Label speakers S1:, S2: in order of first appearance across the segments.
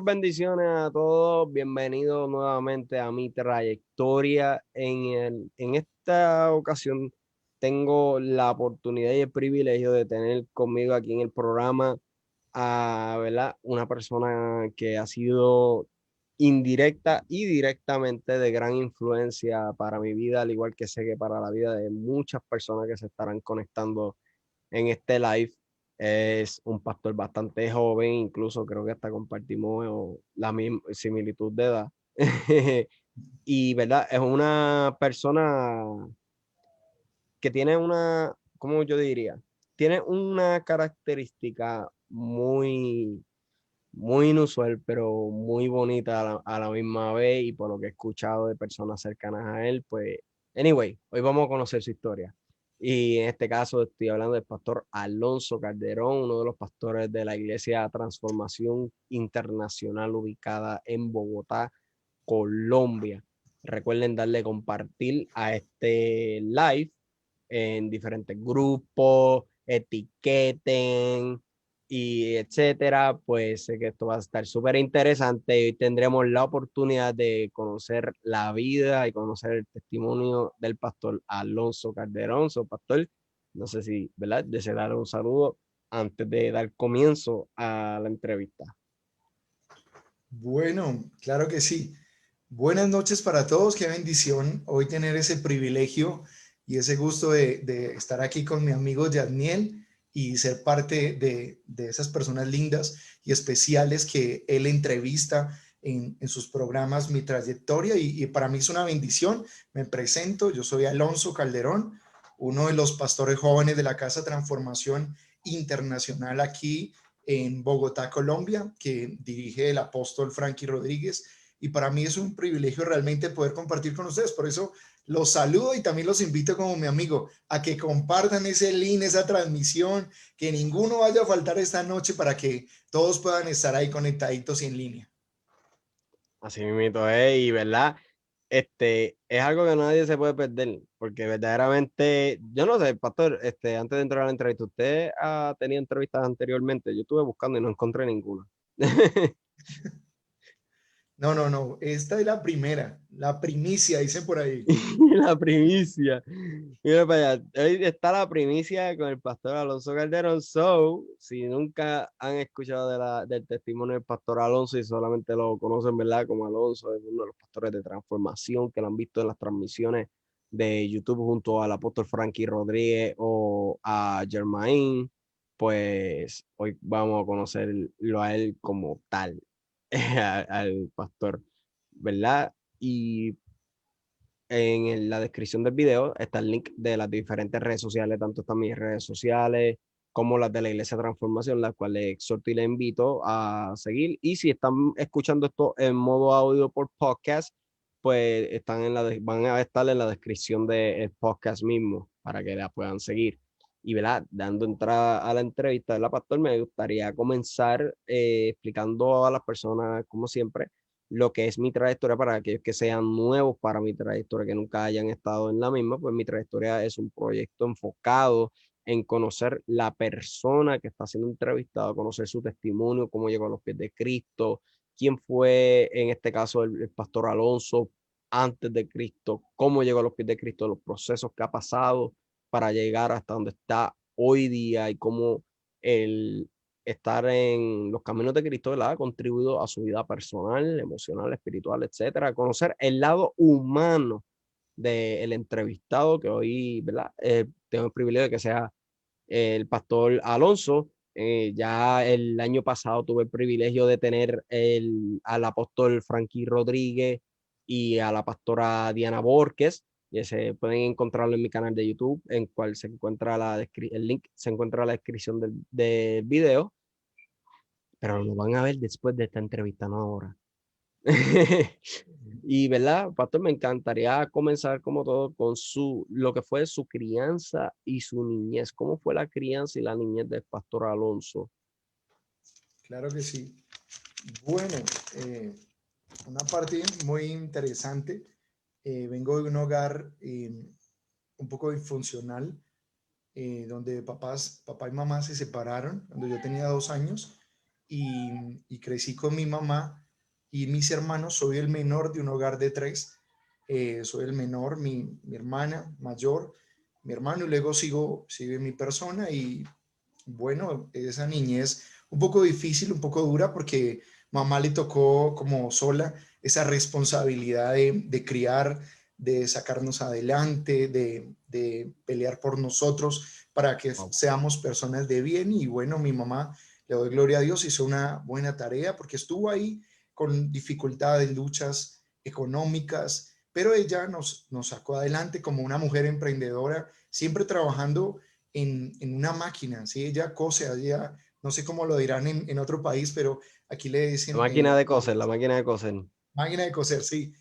S1: Bendiciones a todos, bienvenidos nuevamente a mi trayectoria. En esta ocasión tengo la oportunidad y el privilegio de tener conmigo aquí en el programa a, ¿verdad? Una persona que ha sido indirecta y directamente de gran influencia para mi vida, al igual que sé que para la vida de muchas personas que se estarán conectando en este live. Es un pastor bastante joven, incluso creo que hasta compartimos la misma similitud de edad. Y, ¿verdad? Es una persona que tiene ¿cómo yo diría? Tiene una característica muy inusual, pero muy bonita a la misma vez, y por lo que he escuchado de personas cercanas a él, pues, anyway, hoy vamos a conocer su historia. Y en este caso estoy hablando del pastor Alonso Calderón, uno de los pastores de la Iglesia Transformación Internacional ubicada en Bogotá, Colombia. Recuerden darle compartir a este live en diferentes grupos, etiqueten y etcétera. Pues sé que esto va a estar súper interesante y hoy tendremos la oportunidad de conocer la vida y conocer el testimonio del pastor Alonso Calderón. Pastor, no sé si, ¿verdad?, desea dar un saludo antes de dar comienzo a la entrevista.
S2: Bueno, claro que sí. Buenas noches para todos. Qué bendición hoy tener ese privilegio y ese gusto de estar aquí con mi amigo Yadniel y ser parte de esas personas lindas y especiales que él entrevista en sus programas, mi trayectoria. Y para mí es una bendición. Me presento, yo soy Alonso Calderón, uno de los pastores jóvenes de la Casa Transformación Internacional aquí en Bogotá, Colombia, que dirige el apóstol Frankie Rodríguez. Y para mí es un privilegio realmente poder compartir con ustedes. Por eso los saludo y también los invito como mi amigo a que compartan ese link, esa transmisión, que ninguno vaya a faltar esta noche para que todos puedan estar ahí conectaditos y en línea.
S1: Así mismo es, y verdad, es algo que nadie se puede perder, porque verdaderamente, yo no sé, pastor, antes de entrar a la entrevista, ¿usted ha tenido entrevistas anteriormente? Yo estuve buscando y no encontré ninguna.
S2: No, no, no. Esta es la primera, la primicia, dicen por ahí.
S1: La primicia. Mira para allá. Hoy está la primicia con el pastor Alonso Calderón. So, si nunca han escuchado del testimonio del pastor Alonso y solamente lo conocen, ¿verdad?, como Alonso, es uno de los pastores de transformación que lo han visto en las transmisiones de YouTube junto al apóstol Frankie Rodríguez o a Germain, pues hoy vamos a conocerlo a él como tal, al pastor, ¿verdad? Y la descripción del video está el link de las diferentes redes sociales, tanto están mis redes sociales como las de la Iglesia Transformación, las cuales exhorto y les invito a seguir. Y si están escuchando esto en modo audio por podcast, pues van a estar en la descripción del podcast mismo para que la puedan seguir. Y, ¿verdad?, dando entrada a la entrevista de la pastor, me gustaría comenzar explicando a las personas, como siempre, lo que es mi trayectoria para aquellos que sean nuevos para mi trayectoria, que nunca hayan estado en la misma. Pues mi trayectoria es un proyecto enfocado en conocer la persona que está siendo entrevistada, conocer su testimonio, cómo llegó a los pies de Cristo, quién fue, en este caso, el pastor Alonso antes de Cristo, cómo llegó a los pies de Cristo, los procesos que ha pasado para llegar hasta donde está hoy día y cómo el, estar en los caminos de Cristo, ¿verdad?, ha contribuido a su vida personal, emocional, espiritual, etcétera. Conocer el lado humano del entrevistado, que hoy, ¿verdad?, tengo el privilegio de que sea el pastor Alonso. Ya el año pasado tuve el privilegio de tener al apóstol Frankie Rodríguez y a la pastora Diana Borges. Y se pueden encontrarlo en mi canal de YouTube, en cual se encuentra el link, se encuentra en la descripción del video, pero lo van a ver después de esta entrevista, no ahora. Y, ¿verdad, pastor? Me encantaría comenzar como todo con lo que fue su crianza y su niñez. ¿Cómo fue la crianza y la niñez del pastor Alonso?
S2: Claro que sí. Bueno, eh, una parte muy interesante. Vengo de un hogar un poco disfuncional, donde papá y mamá se separaron cuando yo tenía 2 años y crecí con mi mamá y mis hermanos. Soy el menor de un hogar de tres. Soy el menor, mi hermana mayor, mi hermano, y luego sigue mi persona. Y bueno, esa niñez un poco difícil, un poco dura, porque mamá le tocó como sola esa responsabilidad de criar, de sacarnos adelante, de pelear por nosotros para que
S1: Wow.
S2: seamos personas de bien. Y bueno, mi mamá, le doy gloria a Dios, hizo una buena tarea porque estuvo ahí con dificultades, luchas económicas, pero ella nos sacó adelante como una mujer emprendedora, siempre trabajando en una máquina, ¿sí? Ella cose, ella, no sé cómo lo dirán en otro país, pero aquí le
S1: La
S2: dicen
S1: máquina de coser, la máquina de coser.
S2: máquina de coser, sí.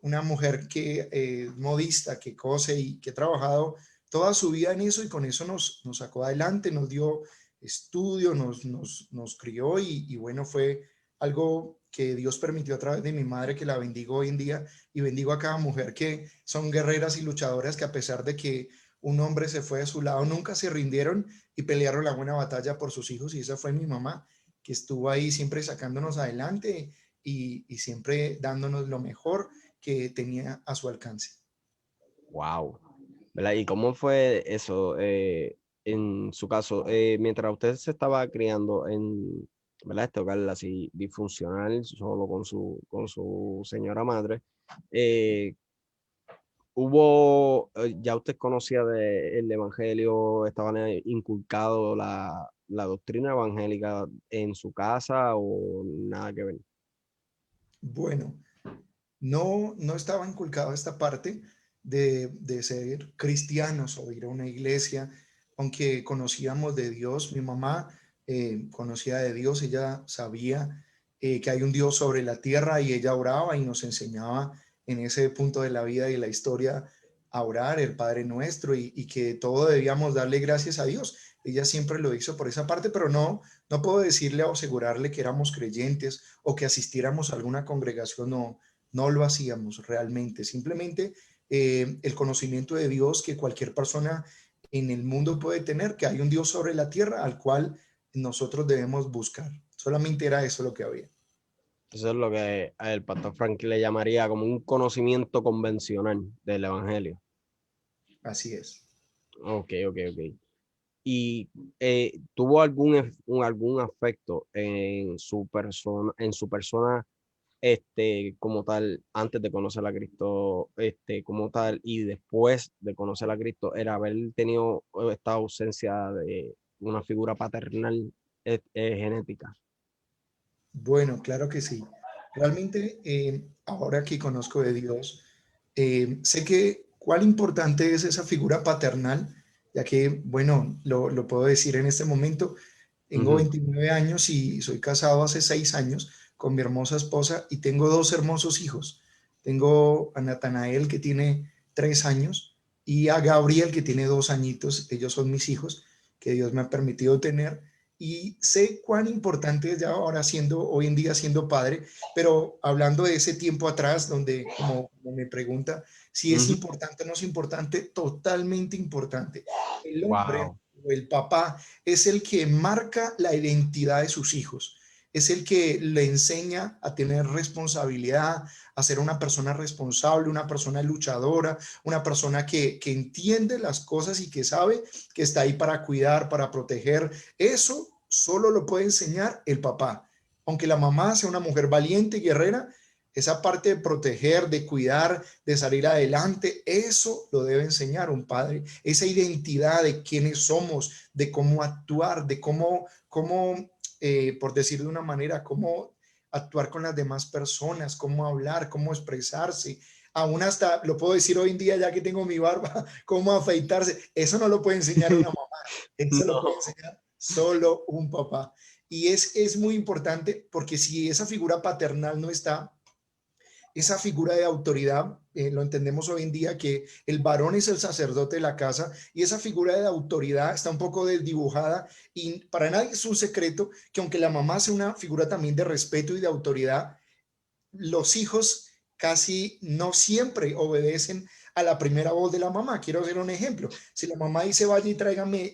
S2: Una mujer que modista, que cose y que ha trabajado toda su vida en eso, y con eso nos sacó adelante, nos dio estudio, nos crió, y bueno, fue algo que Dios permitió a través de mi madre, que la bendigo hoy en día, y bendigo a cada mujer que son guerreras y luchadoras, que a pesar de que un hombre se fue de su lado, nunca se rindieron y pelearon la buena batalla por sus hijos. Y esa fue mi mamá, que estuvo ahí siempre sacándonos adelante y siempre dándonos lo mejor que tenía a su alcance.
S1: Wow. ¿Verdad? ¿Y cómo fue eso en su caso? Mientras usted se estaba criando en, ¿verdad? Este hogar así disfuncional, solo con su señora madre, eh, ya usted conocía del evangelio, estaban inculcado la doctrina evangélica en su casa o nada que ver.
S2: Bueno, no estaba inculcado esta parte de ser cristianos o ir a una iglesia, aunque conocíamos de Dios. Mi mamá conocía de Dios, ella sabía que hay un Dios sobre la tierra, y ella oraba y nos enseñaba en ese punto de la vida y la historia a orar el Padre Nuestro, y que todo debíamos darle gracias a Dios. Ella siempre lo hizo por esa parte, pero no puedo decirle o asegurarle que éramos creyentes o que asistiéramos a alguna congregación. No lo hacíamos realmente. Simplemente el conocimiento de Dios que cualquier persona en el mundo puede tener, que hay un Dios sobre la tierra al cual nosotros debemos buscar. Solamente era eso lo que había.
S1: Eso es lo que el pastor Frank le llamaría como un conocimiento convencional del evangelio.
S2: Así es.
S1: Ok, ok, ok. ¿Y tuvo algún afecto en su persona, como tal, antes de conocer a Cristo, como tal, y después de conocer a Cristo, era haber tenido esta ausencia de una figura paternal genética?
S2: Bueno, claro que sí. Realmente, ahora que conozco de Dios, sé que cuál importante es esa figura paternal, ya que, bueno, lo puedo decir en este momento. Tengo
S1: Ujú.
S2: 29 años y soy casado hace 6 años con mi hermosa esposa, y tengo dos hermosos hijos. Tengo a Natanael, que tiene 3 años, y a Gabriel, que tiene 2 añitos. Ellos son mis hijos que Dios me ha permitido tener, y sé cuán importante es ya ahora, siendo hoy en día siendo padre. Pero hablando de ese tiempo atrás, donde como me pregunta si es
S1: Ujú.
S2: importante o no es importante, totalmente importante. El hombre
S1: Wow.
S2: o el papá es el que marca la identidad de sus hijos, es el que le enseña a tener responsabilidad, a ser una persona responsable, una persona luchadora, una persona que entiende las cosas y que sabe que está ahí para cuidar, para proteger. Eso solo lo puede enseñar el papá. Aunque la mamá sea una mujer valiente y guerrera, esa parte de proteger, de cuidar, de salir adelante, eso lo debe enseñar un padre. Esa identidad de quiénes somos, de cómo actuar, de cómo, por decir de una manera, cómo actuar con las demás personas, cómo hablar, cómo expresarse. Aún hasta, lo puedo decir hoy en día, ya que tengo mi barba, cómo afeitarse. Eso no lo puede enseñar una mamá, eso lo puede
S1: No.
S2: enseñar solo un papá. Y es muy importante, porque si esa figura paternal no está, esa figura de autoridad, lo entendemos hoy en día, que el varón es el sacerdote de la casa, y esa figura de autoridad está un poco desdibujada. Y para nadie es un secreto que, aunque la mamá sea una figura también de respeto y de autoridad, los hijos casi no siempre obedecen a la primera voz de la mamá. Quiero hacer un ejemplo. Si la mamá dice vaya y tráigame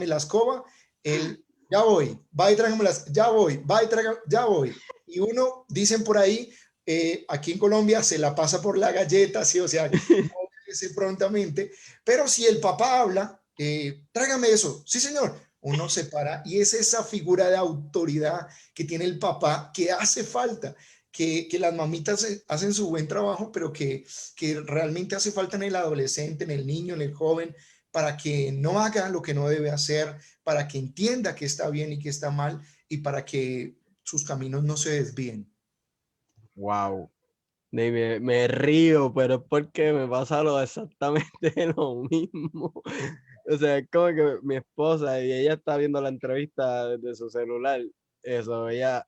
S2: la escoba, él ya voy, va y tráigamelas, ya voy, va y tráigame, ya voy. Y uno, dicen por ahí, aquí en Colombia se la pasa por la galleta, sí, o sea, no obedece prontamente, pero si el papá habla, tráigame eso, sí señor, uno se para y es esa figura de autoridad que tiene el papá que hace falta. Que las mamitas hacen su buen trabajo, pero que realmente hace falta en el adolescente, en el niño, en el joven, para que no haga lo que no debe hacer, para que entienda que está bien y que está mal y para que sus caminos no se desvíen.
S1: Wow. Me río, pero es porque me pasa exactamente lo mismo. O sea, es como que mi esposa y ella está viendo la entrevista desde su celular. Eso, ella,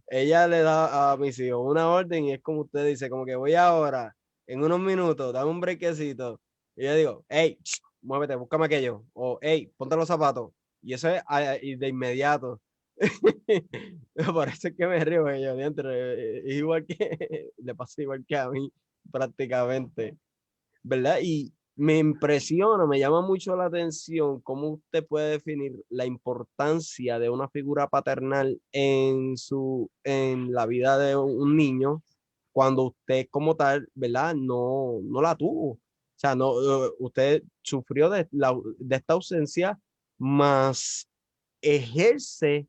S1: ella le da a mis hijos una orden y es como usted dice, como que voy ahora, en unos minutos, dame un brequecito. Y yo digo, hey, muévete, búscame aquello. O, hey, ponte los zapatos. Y eso es y de inmediato. Por eso es que me río, porque yo es igual que, le pasa igual que a mí, prácticamente, ¿verdad? Y me impresiona, me llama mucho la atención cómo usted puede definir la importancia de una figura paternal en la vida de un niño cuando usted como tal, ¿verdad? No la tuvo. O sea, no, usted sufrió de esta ausencia, más ejerce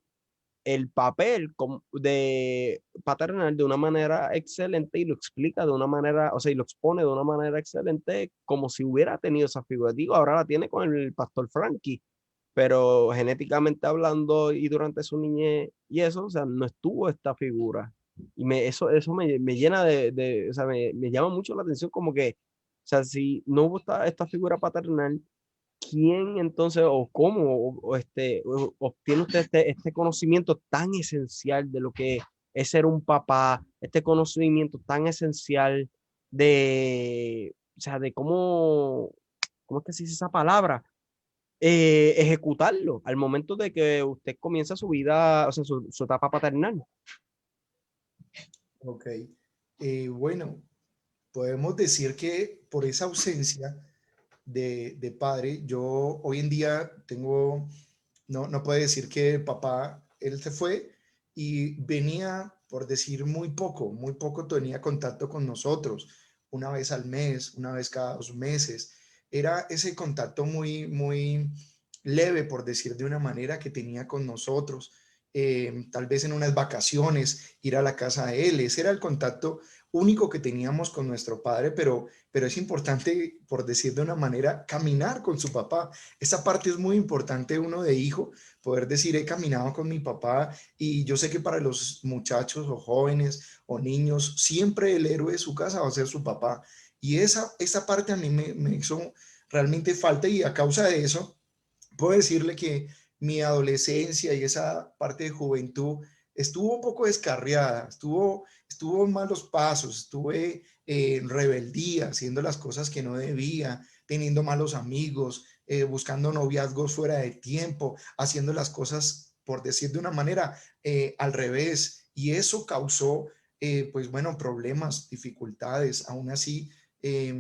S1: el papel de paternal de una manera excelente y lo explica de una manera, o sea, y lo expone de una manera excelente como si hubiera tenido esa figura. Digo, ahora la tiene con el pastor Frankie, pero genéticamente hablando y durante su niñez y eso, o sea, no estuvo esta figura. Y eso me llena o sea, me llama mucho la atención como que, o sea, si no hubo esta figura paternal, ¿quién entonces o cómo obtiene usted este conocimiento tan esencial de lo que es ser un papá, este conocimiento tan esencial o sea, de cómo es que se dice esa palabra? Ejecutarlo al momento de que usted comienza su vida, o sea, su etapa paternal.
S2: Ok. Bueno, podemos decir que por esa ausencia de padre, yo hoy en día tengo, no puedo decir que papá, él se fue y venía, por decir, muy poco tenía contacto con nosotros, una vez al mes, una vez cada 2 meses. Era ese contacto muy leve, por decir de una manera, que tenía con nosotros. Tal vez en unas vacaciones, ir a la casa de él. Ese era el contacto único que teníamos con nuestro padre, pero es importante, por decir de una manera, caminar con su papá. Esa parte es muy importante uno de hijo, poder decir, he caminado con mi papá y yo sé que para los muchachos o jóvenes o niños, siempre el héroe de su casa va a ser su papá. Y esa parte a mí me hizo realmente falta y a causa de eso puedo decirle que mi adolescencia y esa parte de juventud estuvo un poco descarriada, estuvo en malos pasos, estuve en rebeldía, haciendo las cosas que no debía, teniendo malos amigos, buscando noviazgos fuera de tiempo, haciendo las cosas, por decir de una manera, al revés. Y eso causó, pues bueno, problemas, dificultades, aún así,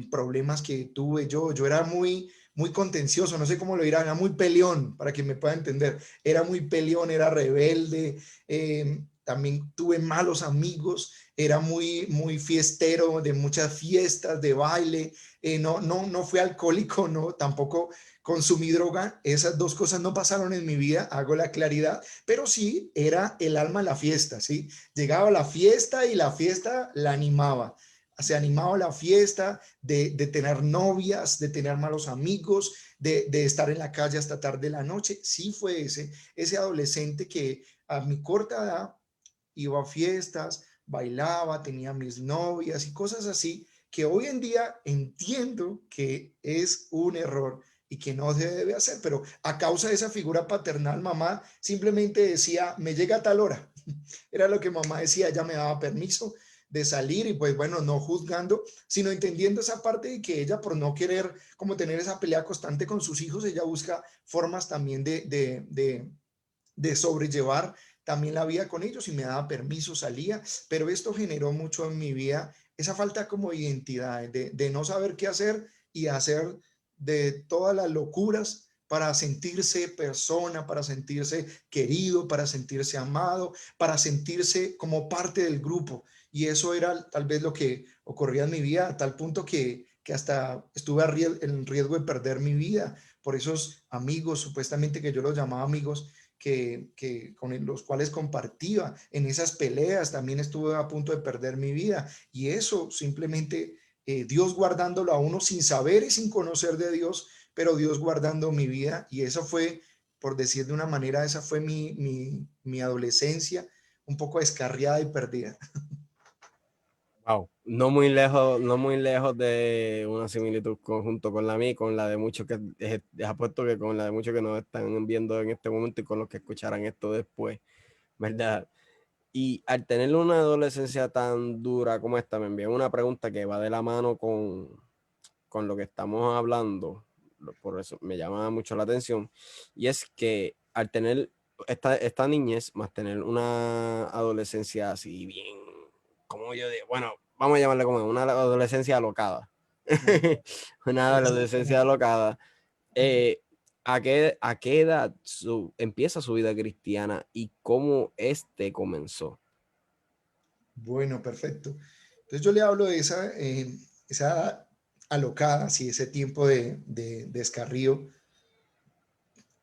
S2: problemas que tuve yo. Yo era muy contencioso, no sé cómo lo dirán, era muy peleón, para que me pueda entender. Era muy peleón, era rebelde, también tuve malos amigos, era muy fiestero, de muchas fiestas, de baile, no fui alcohólico, no, tampoco consumí droga, esas dos cosas no pasaron en mi vida, hago la claridad, pero sí era el alma de la fiesta, ¿sí? Llegaba a la fiesta y la fiesta la animaba, se animaba la fiesta, de tener novias, de tener malos amigos, de estar en la calle hasta tarde de la noche. Sí fue ese adolescente que a mi corta edad iba a fiestas, bailaba, tenía mis novias y cosas así, que hoy en día entiendo que es un error y que no se debe hacer, pero a causa de esa figura paternal, mamá simplemente decía, me llega a tal hora. Era lo que mamá decía, ella me daba permiso de salir y pues bueno, no juzgando, sino entendiendo esa parte de que ella por no querer como tener esa pelea constante con sus hijos, ella busca formas también de sobrellevar también la vida con ellos y me daba permiso, salía, pero esto generó mucho en mi vida esa falta como identidad, de no saber qué hacer y hacer de todas las locuras para sentirse persona, para sentirse querido, para sentirse amado, para sentirse como parte del grupo. Y eso era tal vez lo que ocurría en mi vida, a tal punto que hasta estuve en riesgo de perder mi vida por esos amigos, supuestamente que yo los llamaba amigos, con los cuales compartía en esas peleas. También estuve a punto de perder mi vida. Y eso simplemente Dios guardándolo a uno sin saber y sin conocer de Dios, pero Dios guardando mi vida. Y eso fue, por decir de una manera, esa fue mi adolescencia, un poco descarriada y perdida.
S1: Wow, no muy lejos, no muy lejos de una similitud junto con la mía y con la de muchos que apuesto que con la de muchos que nos están viendo en este momento y con los que escucharán esto después, ¿verdad? Y al tener una adolescencia tan dura como esta, me envían una pregunta que va de la mano con lo que estamos hablando, por eso me llama mucho la atención, y es que al tener esta niñez, más tener una adolescencia así bien, como yo digo, bueno, vamos a llamarle como una adolescencia alocada, una adolescencia alocada, ¿a qué edad empieza su vida cristiana y cómo comenzó?
S2: Bueno, perfecto. Entonces yo le hablo de esa alocada, sí, ese tiempo de descarrío.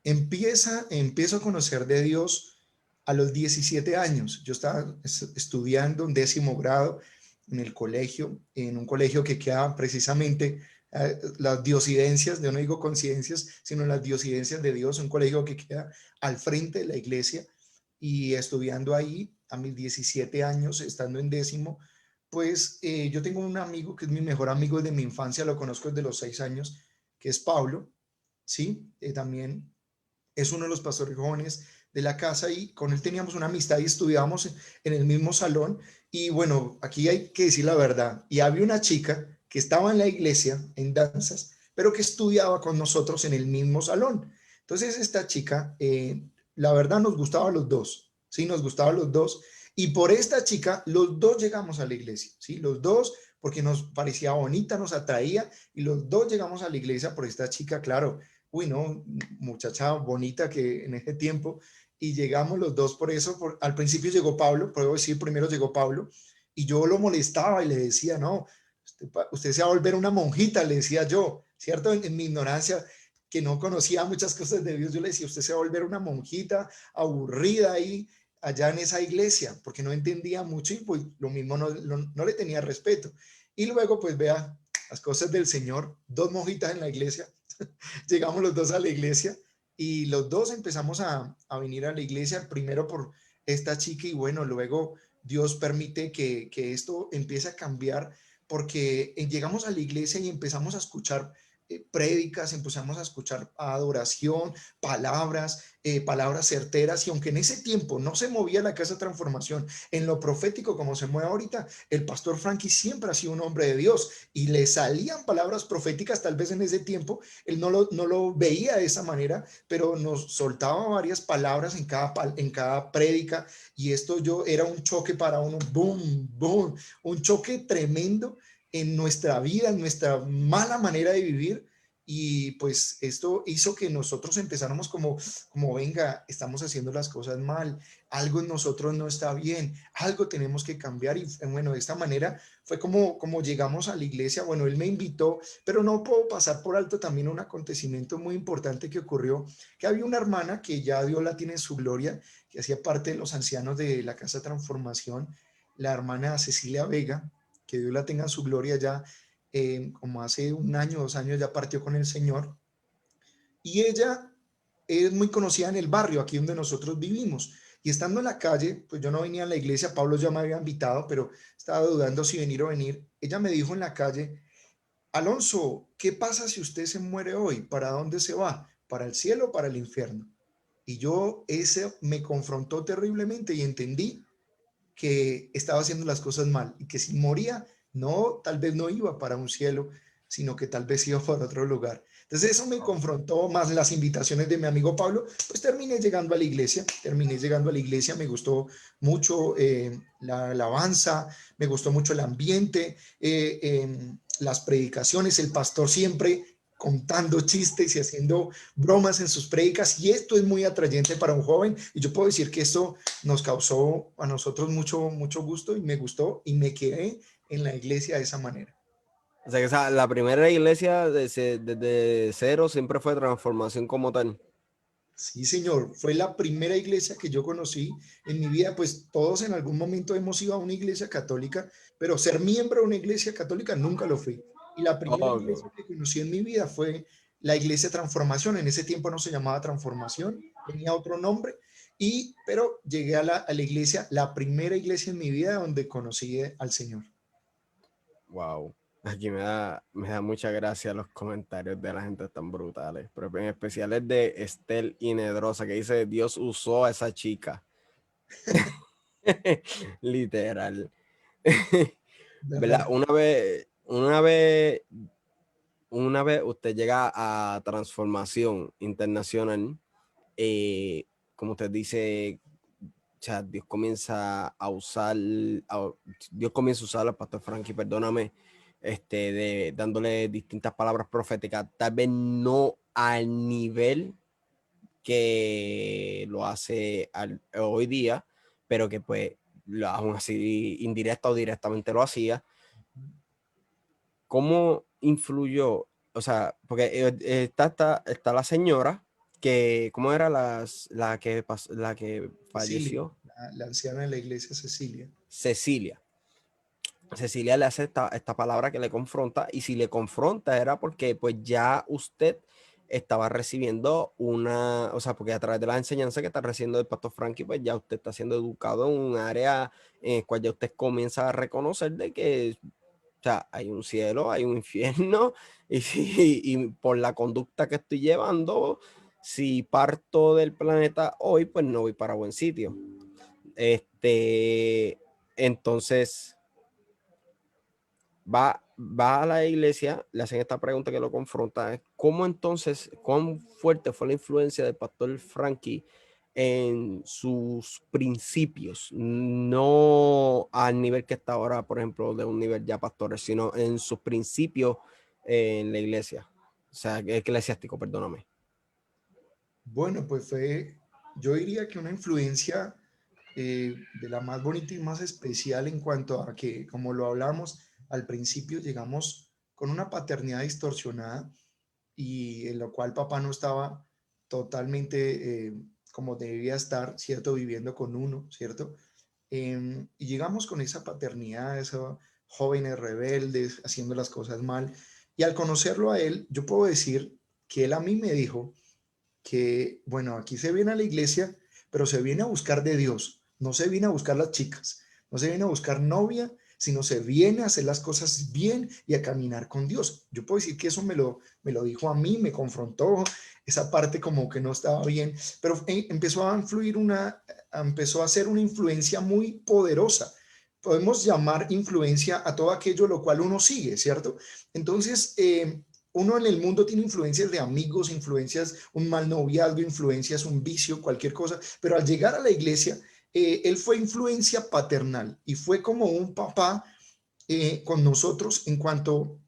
S2: Empiezo a conocer de Dios a los 17 años. Yo estaba estudiando un 10º grado en el colegio, en un colegio que queda precisamente las diosidencias, yo no digo coincidencias, sino las diosidencias de Dios, un colegio que queda al frente de la iglesia. Y estudiando ahí a mis 17 años, estando en 10º, pues yo tengo un amigo que es mi mejor amigo desde mi infancia, lo conozco desde los 6 años, que es Pablo, ¿sí? También es uno de los pastores jóvenes de la casa y con él teníamos una amistad y estudiábamos en el mismo salón. Y bueno, aquí hay que decir la verdad. Y había una chica que estaba en la iglesia en danzas, pero que estudiaba con nosotros en el mismo salón. Entonces esta chica, la verdad nos gustaba a los dos, ¿sí? Nos gustaba a los dos. Y por esta chica, los dos llegamos a la iglesia, ¿sí? Los dos, porque nos parecía bonita, nos atraía, y los dos llegamos a la iglesia por esta chica, claro. Uy, no, muchacha bonita que en ese tiempo, y llegamos los dos por eso. Al principio llegó Pablo, puedo decir, primero llegó Pablo, y yo lo molestaba y le decía, no, usted se va a volver una monjita, le decía yo, ¿cierto? En mi ignorancia, que no conocía muchas cosas de Dios, yo le decía, usted se va a volver una monjita aburrida ahí, allá en esa iglesia, porque no entendía mucho y pues lo mismo no le tenía respeto. Y luego, pues vea las cosas del Señor, dos monjitas en la iglesia. Llegamos los dos a la iglesia y los dos empezamos a venir a la iglesia, primero por esta chica, y bueno, luego Dios permite que esto empiece a cambiar, porque llegamos a la iglesia y empezamos a escuchar prédicas, empezamos a escuchar adoración, palabras certeras. Y aunque en ese tiempo no se movía la Casa de Transformación en lo profético como se mueve ahorita, el pastor Frankie siempre ha sido un hombre de Dios y le salían palabras proféticas. Tal vez en ese tiempo él no lo veía de esa manera, pero nos soltaba varias palabras en cada prédica, y esto yo era un choque para uno, boom, boom, un choque tremendo en nuestra vida, en nuestra mala manera de vivir. Y pues esto hizo que nosotros empezáramos como venga, estamos haciendo las cosas mal, algo en nosotros no está bien, algo tenemos que cambiar. Y bueno, de esta manera fue como llegamos a la iglesia. Bueno, él me invitó, pero no puedo pasar por alto también un acontecimiento muy importante que ocurrió, que había una hermana que ya Dios la tiene en su gloria, que hacía parte de los ancianos de la Casa Transformación, la hermana Cecilia Vega, que Dios la tenga en su gloria ya, como hace un año, 2 años ya partió con el Señor, y ella es muy conocida en el barrio, aquí donde nosotros vivimos. Y estando en la calle, pues yo no venía a la iglesia, Pablo ya me había invitado, pero estaba dudando si venir o venir. Ella me dijo en la calle, Alonso, ¿qué pasa si usted se muere hoy? ¿Para dónde se va? ¿Para el cielo o para el infierno? Y yo, ese me confrontó terriblemente y entendí que estaba haciendo las cosas mal y que si moría, no, tal vez no iba para un cielo, sino que tal vez iba para otro lugar. Entonces eso me confrontó, más las invitaciones de mi amigo Pablo. Pues terminé llegando a la iglesia, me gustó mucho la alabanza, me gustó mucho el ambiente, las predicaciones, el pastor siempre contando chistes y haciendo bromas en sus prédicas, y esto es muy atrayente para un joven, y yo puedo decir que esto nos causó a nosotros mucho gusto, y me gustó, y me quedé en la iglesia de esa manera.
S1: O sea, que la primera iglesia desde cero siempre fue transformación como tal.
S2: Sí, señor, fue la primera iglesia que yo conocí en mi vida, pues todos en algún momento hemos ido a una iglesia católica, pero ser miembro de una iglesia católica nunca lo fui. Y la primera
S1: Ok.
S2: iglesia que conocí en mi vida fue la iglesia Transformación. En ese tiempo no se llamaba Transformación, tenía otro nombre, pero llegué a la iglesia, la primera iglesia en mi vida donde conocí al Señor.
S1: Wow. Aquí me da mucha gracia los comentarios de la gente tan brutales, pero en especial el de Estel Inedrosa que dice Dios usó a esa chica. Literal. ¿Verdad?
S2: ¿Verdad?
S1: Una vez usted llega a Transformación Internacional, como usted dice, o sea, Dios comienza a usar al pastor Frankie, perdóname, dándole distintas palabras proféticas, tal vez no al nivel que lo hace hoy día, pero que pues aún así indirecta o directamente lo hacía. ¿Cómo influyó? O sea, porque está la señora que, ¿cómo era la que
S2: Cecilia,
S1: falleció?
S2: la anciana de la iglesia Cecilia.
S1: Cecilia. Cecilia le hace esta palabra que le confronta, y si le confronta era porque pues ya usted estaba recibiendo o sea, porque a través de la enseñanza que está recibiendo el pastor Frankie, pues ya usted está siendo educado en un área en el cual ya usted comienza a reconocer de que, o sea, hay un cielo, hay un infierno, y por la conducta que estoy llevando, si parto del planeta hoy, pues no voy para buen sitio. Entonces va a la iglesia, le hacen esta pregunta que lo confronta, ¿cómo entonces, cuán fuerte fue la influencia del pastor Frankie en sus principios? No al nivel que está ahora, por ejemplo, de un nivel ya pastores, sino en sus principios en la iglesia, o sea, eclesiástico, perdóname.
S2: Bueno, pues yo diría que una influencia de la más bonita y más especial en cuanto a que, como lo hablamos al principio, llegamos con una paternidad distorsionada y en lo cual papá no estaba totalmente como debía estar, ¿cierto? Viviendo con uno, ¿cierto? Y llegamos con esa paternidad, esos jóvenes rebeldes, haciendo las cosas mal. Y al conocerlo a él, yo puedo decir que él a mí me dijo, que, bueno, aquí se viene a la iglesia, pero se viene a buscar de Dios, no se viene a buscar las chicas, no se viene a buscar novia, sino se viene a hacer las cosas bien y a caminar con Dios. Yo puedo decir que eso me lo dijo a mí, me confrontó esa parte como que no estaba bien, pero empezó a influir empezó a ser una influencia muy poderosa. Podemos llamar influencia a todo aquello lo cual uno sigue, ¿cierto? Entonces, uno en el mundo tiene influencias de amigos, influencias, un mal noviazgo, influencias, un vicio, cualquier cosa, pero al llegar a la iglesia, él fue influencia paternal y fue como un papá con nosotros en cuanto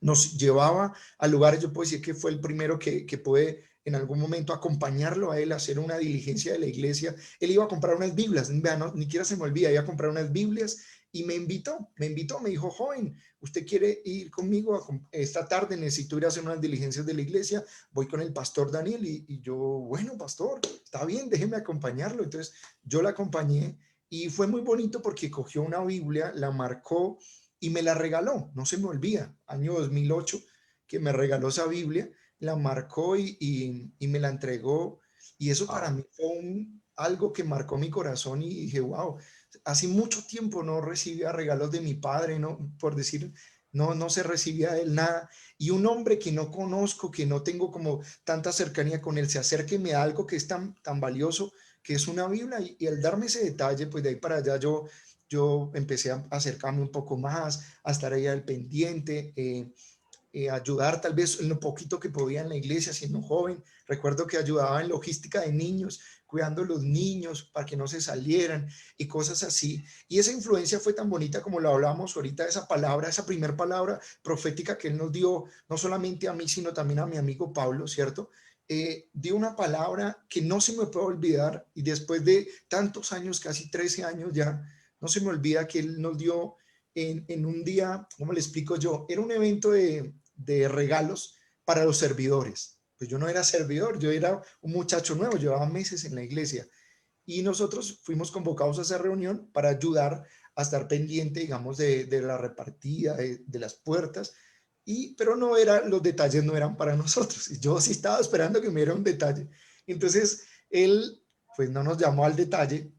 S2: nos llevaba a lugares. Yo puedo decir que fue el primero que puede en algún momento acompañarlo a él a hacer una diligencia de la iglesia. Él iba a comprar unas Biblias, vean, no, ni siquiera se me olvida, iba a comprar unas Biblias y me dijo, joven, ¿usted quiere ir conmigo esta tarde? Necesito ir a hacer unas diligencias de la iglesia, voy con el pastor Daniel y yo, bueno, pastor, está bien, déjeme acompañarlo. Entonces yo la acompañé y fue muy bonito porque cogió una Biblia, la marcó y me la regaló, no se me olvida, año 2008, que me regaló esa Biblia, la marcó y me la entregó, y eso para
S1: Wow.
S2: mí fue algo que marcó mi corazón y dije, wow, hace mucho tiempo no recibía regalos de mi padre, no, por decir, no se recibía de él nada, y un hombre que no conozco, que no tengo como tanta cercanía con él, se acerca y me da algo que es tan valioso, que es una Biblia, y al darme ese detalle, pues de ahí para allá yo empecé a acercarme un poco más, a estar ahí al pendiente. ayudar tal vez en lo poquito que podía en la iglesia siendo joven. Recuerdo que ayudaba en logística de niños, cuidando a los niños para que no se salieran y cosas así. Y esa influencia fue tan bonita como lo hablamos ahorita, esa palabra, esa primer palabra profética que él nos dio, no solamente a mí, sino también a mi amigo Pablo, ¿cierto? Dio una palabra que no se me puede olvidar y después de tantos años, casi 13 años ya, no se me olvida que él nos dio en un día, ¿cómo le explico yo? Era un evento de regalos para los servidores. Pues yo no era servidor, yo era un muchacho nuevo, llevaba meses en la iglesia y nosotros fuimos convocados a esa reunión para ayudar a estar pendiente, digamos, de la repartida, de las puertas, pero no era, los detalles no eran para nosotros. Y yo sí estaba esperando que me diera un detalle. Entonces, él, pues no nos llamó al detalle,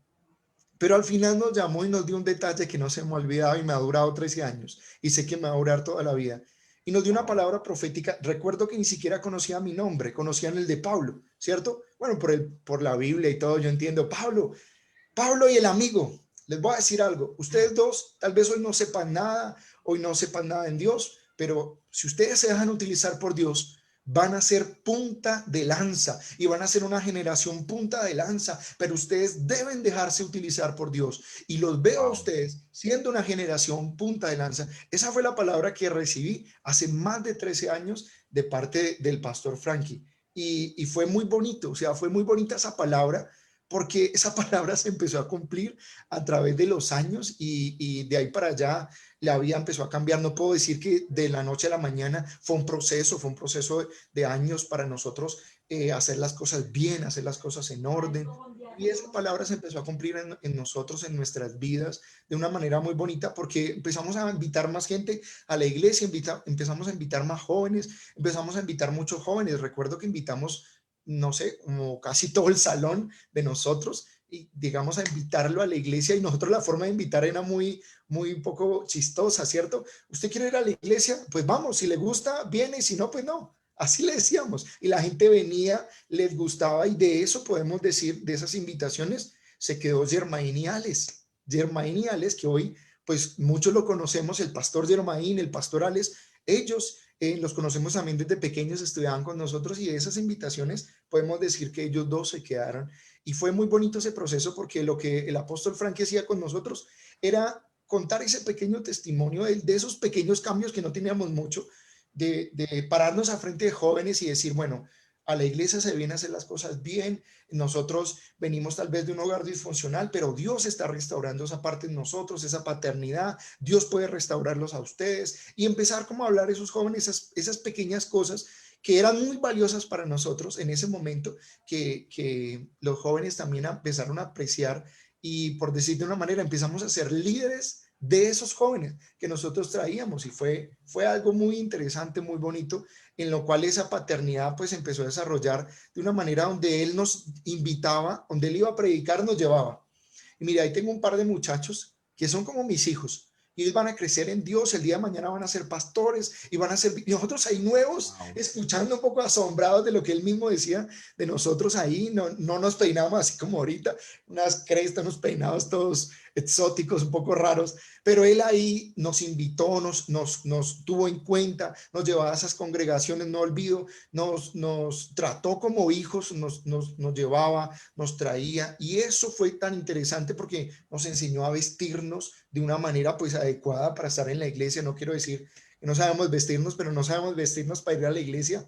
S2: pero al final nos llamó y nos dio un detalle que no se me ha olvidado y me ha durado 13 años y sé que me va a durar toda la vida. Y nos dio una palabra profética. Recuerdo que ni siquiera conocía mi nombre, conocían el de Pablo, ¿cierto? Bueno, por la Biblia y todo, yo entiendo. Pablo y el amigo, les voy a decir algo. Ustedes dos tal vez hoy no sepan nada, hoy no sepan nada en Dios, pero si ustedes se dejan utilizar por Dios, van a ser punta de lanza y van a ser una generación punta de lanza, pero ustedes deben dejarse utilizar por Dios. Y los veo a ustedes siendo una generación punta de lanza. Esa fue la palabra que recibí hace más de 13 años de parte del pastor Frankie. Y fue muy bonito, o sea, fue muy bonita esa palabra porque esa palabra se empezó a cumplir a través de los años y de ahí para allá la vida empezó a cambiar. No puedo decir que de la noche a la mañana fue un proceso de años para nosotros hacer las cosas bien, hacer las cosas en orden. Y esa palabra se empezó a cumplir en nosotros, en nuestras vidas, de una manera muy bonita, porque empezamos a invitar más gente a la iglesia, empezamos a invitar más jóvenes, empezamos a invitar muchos jóvenes. Recuerdo que invitamos, no sé, como casi todo el salón de nosotros y digamos a invitarlo a la iglesia y nosotros la forma de invitar era muy poco chistosa, ¿cierto? ¿Usted quiere ir a la iglesia? Pues vamos, si le gusta, viene, si no, pues no. Así le decíamos. Y la gente venía, les gustaba y de eso podemos decir, de esas invitaciones, se quedó Germainiales. Germainiales, que hoy pues muchos lo conocemos, el pastor Germain, el pastor Alex, ellos los conocemos también desde pequeños, estudiaban con nosotros y de esas invitaciones podemos decir que ellos dos se quedaron. Y fue muy bonito ese proceso porque lo que el apóstol Frank hacía con nosotros era contar ese pequeño testimonio de esos pequeños cambios que no teníamos mucho, de pararnos a frente de jóvenes y decir, bueno, a la iglesia se viene a hacer las cosas bien, nosotros venimos tal vez de un hogar disfuncional, pero Dios está restaurando esa parte en nosotros, esa paternidad, Dios puede restaurarlos a ustedes y empezar como a hablar a esos jóvenes, esas pequeñas cosas que eran muy valiosas para nosotros en ese momento, que los jóvenes también empezaron a apreciar y por decir de una manera empezamos a ser líderes de esos jóvenes que nosotros traíamos y fue algo muy interesante, muy bonito, en lo cual esa paternidad pues empezó a desarrollar de una manera donde él nos invitaba, donde él iba a predicar, nos llevaba. Y mira, ahí tengo un par de muchachos que son como mis hijos. Y ellos van a crecer en Dios, el día de mañana van a ser pastores y van a ser, y nosotros ahí nuevos, escuchando un poco asombrados de lo que él mismo decía de nosotros ahí, no nos peinábamos así como ahorita, unas crestas, unos peinados todos exóticos, un poco raros, pero él ahí nos invitó, nos tuvo en cuenta, nos llevaba a esas congregaciones, no olvido, nos trató como hijos, nos llevaba, nos traía, y eso fue tan interesante porque nos enseñó a vestirnos de una manera pues adecuada para estar en la iglesia. No quiero decir que no sabemos vestirnos, pero no sabemos vestirnos para ir a la iglesia.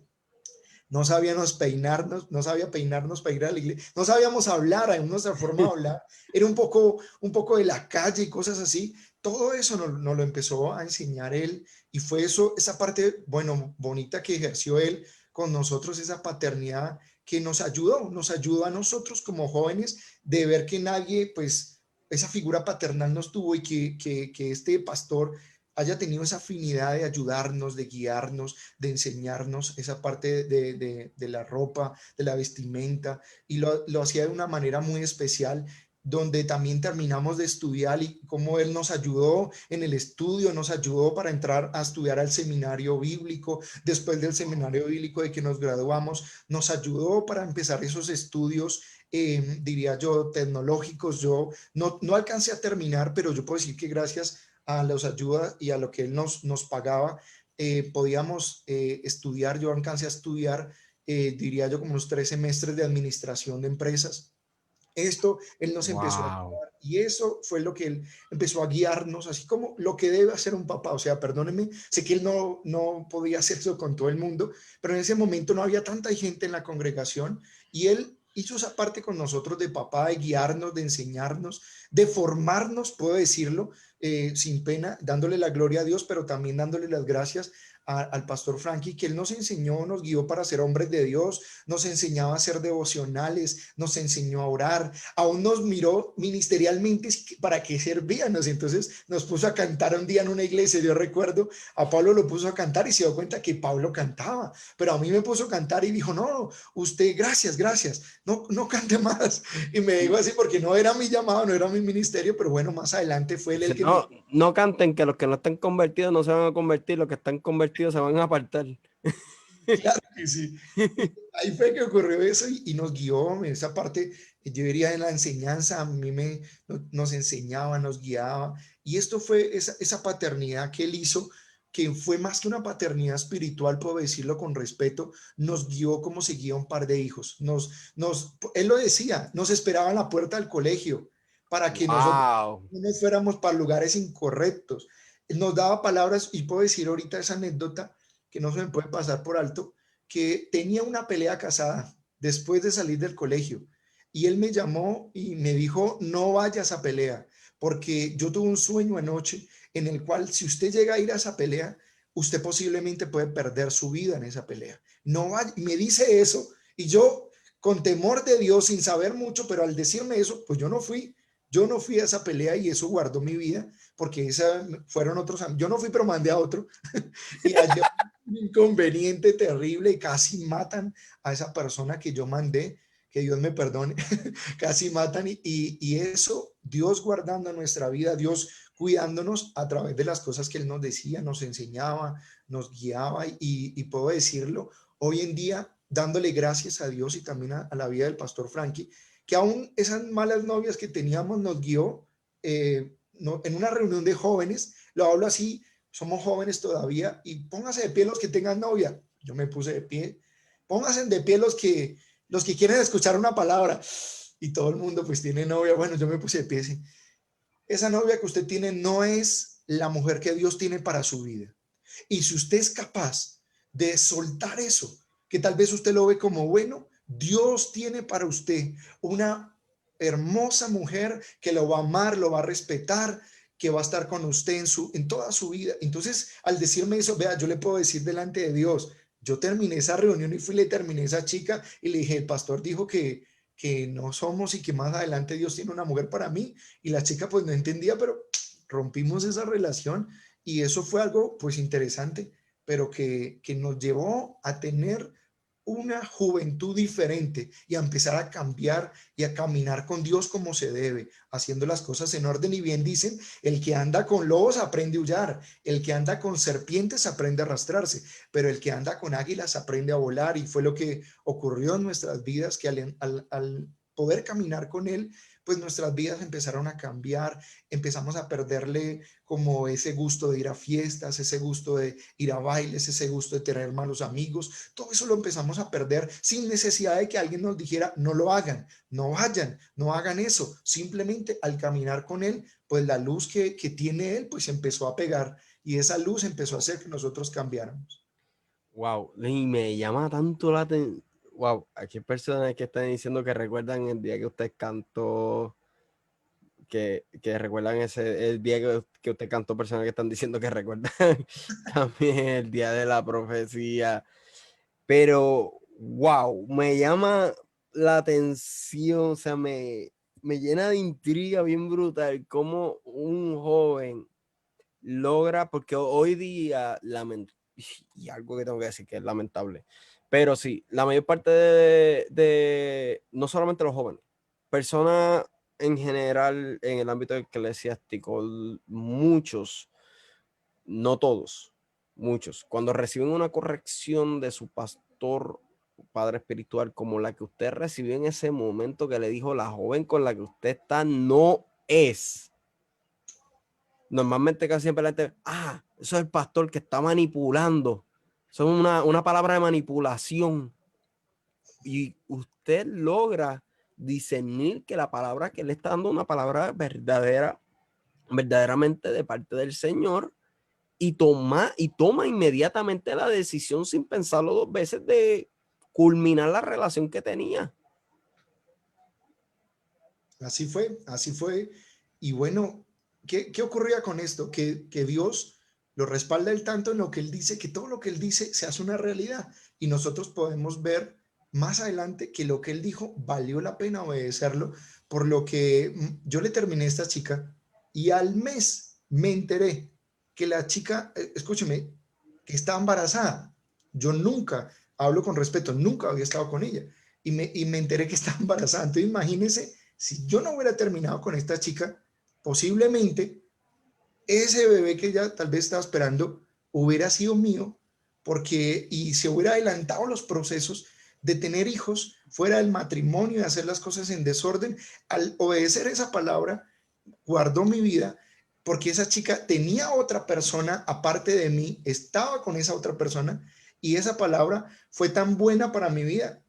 S2: No sabíamos peinarnos, no sabía peinarnos para ir a la iglesia, no sabíamos hablar, en nuestra forma de hablar era un poco de la calle y cosas así. Todo eso nos lo empezó a enseñar él y fue eso, esa parte, bueno, bonita que ejerció él con nosotros, esa paternidad que nos ayudó a nosotros como jóvenes de ver que nadie, pues, esa figura paternal nos tuvo y que este pastor haya tenido esa afinidad de ayudarnos, de guiarnos, de enseñarnos esa parte de la ropa, de la vestimenta, y lo hacía de una manera muy especial, donde también terminamos de estudiar y cómo él nos ayudó en el estudio, nos ayudó para entrar a estudiar al seminario bíblico, después del seminario bíblico de que nos graduamos, nos ayudó para empezar esos estudios. Diría yo, tecnológicos, yo no alcancé a terminar, pero yo puedo decir que gracias a las ayudas y a lo que él nos pagaba, podíamos estudiar. Yo alcancé a estudiar, diría yo, como unos 3 semestres de administración de empresas. Esto él nos empezó a
S1: Wow.
S2: ayudar, y eso fue lo que él empezó a guiarnos, así como lo que debe hacer un papá. O sea, perdónenme, sé que él no podía hacer eso con todo el mundo, pero en ese momento no había tanta gente en la congregación, y él hizo esa parte con nosotros de papá, de guiarnos, de enseñarnos, de formarnos, puedo decirlo, sin pena, dándole la gloria a Dios, pero también dándole las gracias al pastor Frankie, que él nos enseñó, nos guió para ser hombres de Dios, nos enseñaba a ser devocionales, nos enseñó a orar, aún nos miró ministerialmente para que servíamos. Entonces nos puso a cantar un día en una iglesia. Yo recuerdo, a Pablo lo puso a cantar y se dio cuenta que Pablo cantaba, pero a mí me puso a cantar y dijo, no, usted, gracias, gracias, no cante más. Y me dijo así porque no era mi llamado, no era mi ministerio, pero bueno, más adelante fue él el que me...
S1: No canten, que los que no están convertidos no se van a convertir, los que están convertidos se van a apartar.
S2: Claro que sí. Y ahí fue que ocurrió eso, y nos guió en esa parte. Yo diría en la enseñanza, a mí nos enseñaba, nos guiaba. Y esto fue esa paternidad que él hizo, que fue más que una paternidad espiritual, puedo decirlo con respeto. Nos guió como se guía un par de hijos. Él lo decía, nos esperaba en la puerta del colegio para que nosotros
S1: Wow.
S2: no nos fuéramos para lugares incorrectos. Él nos daba palabras, y puedo decir ahorita esa anécdota que no se me puede pasar por alto, que tenía una pelea casada después de salir del colegio, y él me llamó y me dijo, no vayas a pelea, porque yo tuve un sueño anoche en el cual, si usted llega a ir a esa pelea, usted posiblemente puede perder su vida en esa pelea. No vaya. Y me dice eso, y yo, con temor de Dios, sin saber mucho, pero al decirme eso, pues yo no fui a esa pelea, y eso guardó mi vida, porque esa fueron otros, yo no fui, pero mandé a otro. Y allá un inconveniente terrible, y casi matan a esa persona que yo mandé, que Dios me perdone. Casi matan, y eso, Dios guardando nuestra vida, Dios cuidándonos a través de las cosas que Él nos decía, nos enseñaba, nos guiaba, y puedo decirlo, hoy en día, dándole gracias a Dios y también a la vida del pastor Frankie, que aún esas malas novias que teníamos nos guió, en una reunión de jóvenes, lo hablo así, somos jóvenes todavía, y pónganse de pie los que tengan novia. Yo me puse de pie. Pónganse de pie los que quieren escuchar una palabra, y todo el mundo pues tiene novia. Bueno, yo me puse de pie. Sí. Esa novia que usted tiene no es la mujer que Dios tiene para su vida. Y si usted es capaz de soltar eso, que tal vez usted lo ve como bueno, Dios tiene para usted una hermosa mujer que lo va a amar, lo va a respetar, que va a estar con usted en toda su vida. Entonces, al decirme eso, vea, yo le puedo decir delante de Dios, yo terminé esa reunión y fui, le terminé a esa chica y le dije, el pastor dijo que no somos, y que más adelante Dios tiene una mujer para mí. Y la chica pues no entendía, pero rompimos esa relación, y eso fue algo pues interesante, pero que nos llevó a tener una juventud diferente, y a empezar a cambiar y a caminar con Dios como se debe, haciendo las cosas en orden. Y bien dicen, el que anda con lobos aprende a aullar, el que anda con serpientes aprende a arrastrarse, pero el que anda con águilas aprende a volar. Y fue lo que ocurrió en nuestras vidas, que al poder caminar con Él, pues nuestras vidas empezaron a cambiar, empezamos a perderle como ese gusto de ir a fiestas, ese gusto de ir a bailes, ese gusto de tener malos amigos. Todo eso lo empezamos a perder sin necesidad de que alguien nos dijera, no lo hagan, no vayan, no hagan eso. Simplemente al caminar con Él, pues la luz que tiene Él, pues empezó a pegar, y esa luz empezó a hacer que nosotros cambiáramos.
S1: Wow. Y me llama tanto la atención. Wow. Aquí hay personas que están diciendo que recuerdan el día que usted cantó, que recuerdan el día que usted cantó, personas que están diciendo que recuerdan también el día de la profecía. Pero, wow, me llama la atención, o sea, me llena de intriga bien brutal cómo un joven logra, porque hoy día, y algo que tengo que decir que es lamentable, pero sí, la mayor parte no solamente los jóvenes, personas en general en el ámbito eclesiástico, muchos, no todos, muchos, cuando reciben una corrección de su pastor, padre espiritual, como la que usted recibió en ese momento, que le dijo, la joven con la que usted está no es, normalmente casi siempre la gente, eso es el pastor que está manipulando. Eso es una palabra de manipulación. Y usted logra discernir que la palabra que le está dando una palabra verdaderamente de parte del Señor, y toma inmediatamente la decisión sin pensarlo dos veces de culminar la relación que tenía.
S2: Así fue, así fue. Y bueno, ¿qué ocurría con esto? Que Dios lo respalda el tanto en lo que Él dice, que todo lo que Él dice se hace una realidad. Y nosotros podemos ver más adelante que lo que Él dijo valió la pena obedecerlo, por lo que yo le terminé a esta chica y al mes me enteré que la chica, escúcheme, que estaba embarazada. Yo nunca, hablo con respeto, nunca había estado con ella. Y me enteré que estaba embarazada. Entonces imagínense, si yo no hubiera terminado con esta chica, posiblemente ese bebé que ella tal vez estaba esperando hubiera sido mío, porque y se hubiera adelantado los procesos de tener hijos fuera del matrimonio y hacer las cosas en desorden. Al obedecer esa palabra, guardó mi vida, porque esa chica tenía otra persona aparte de mí, estaba con esa otra persona, y esa palabra fue tan buena para mi vida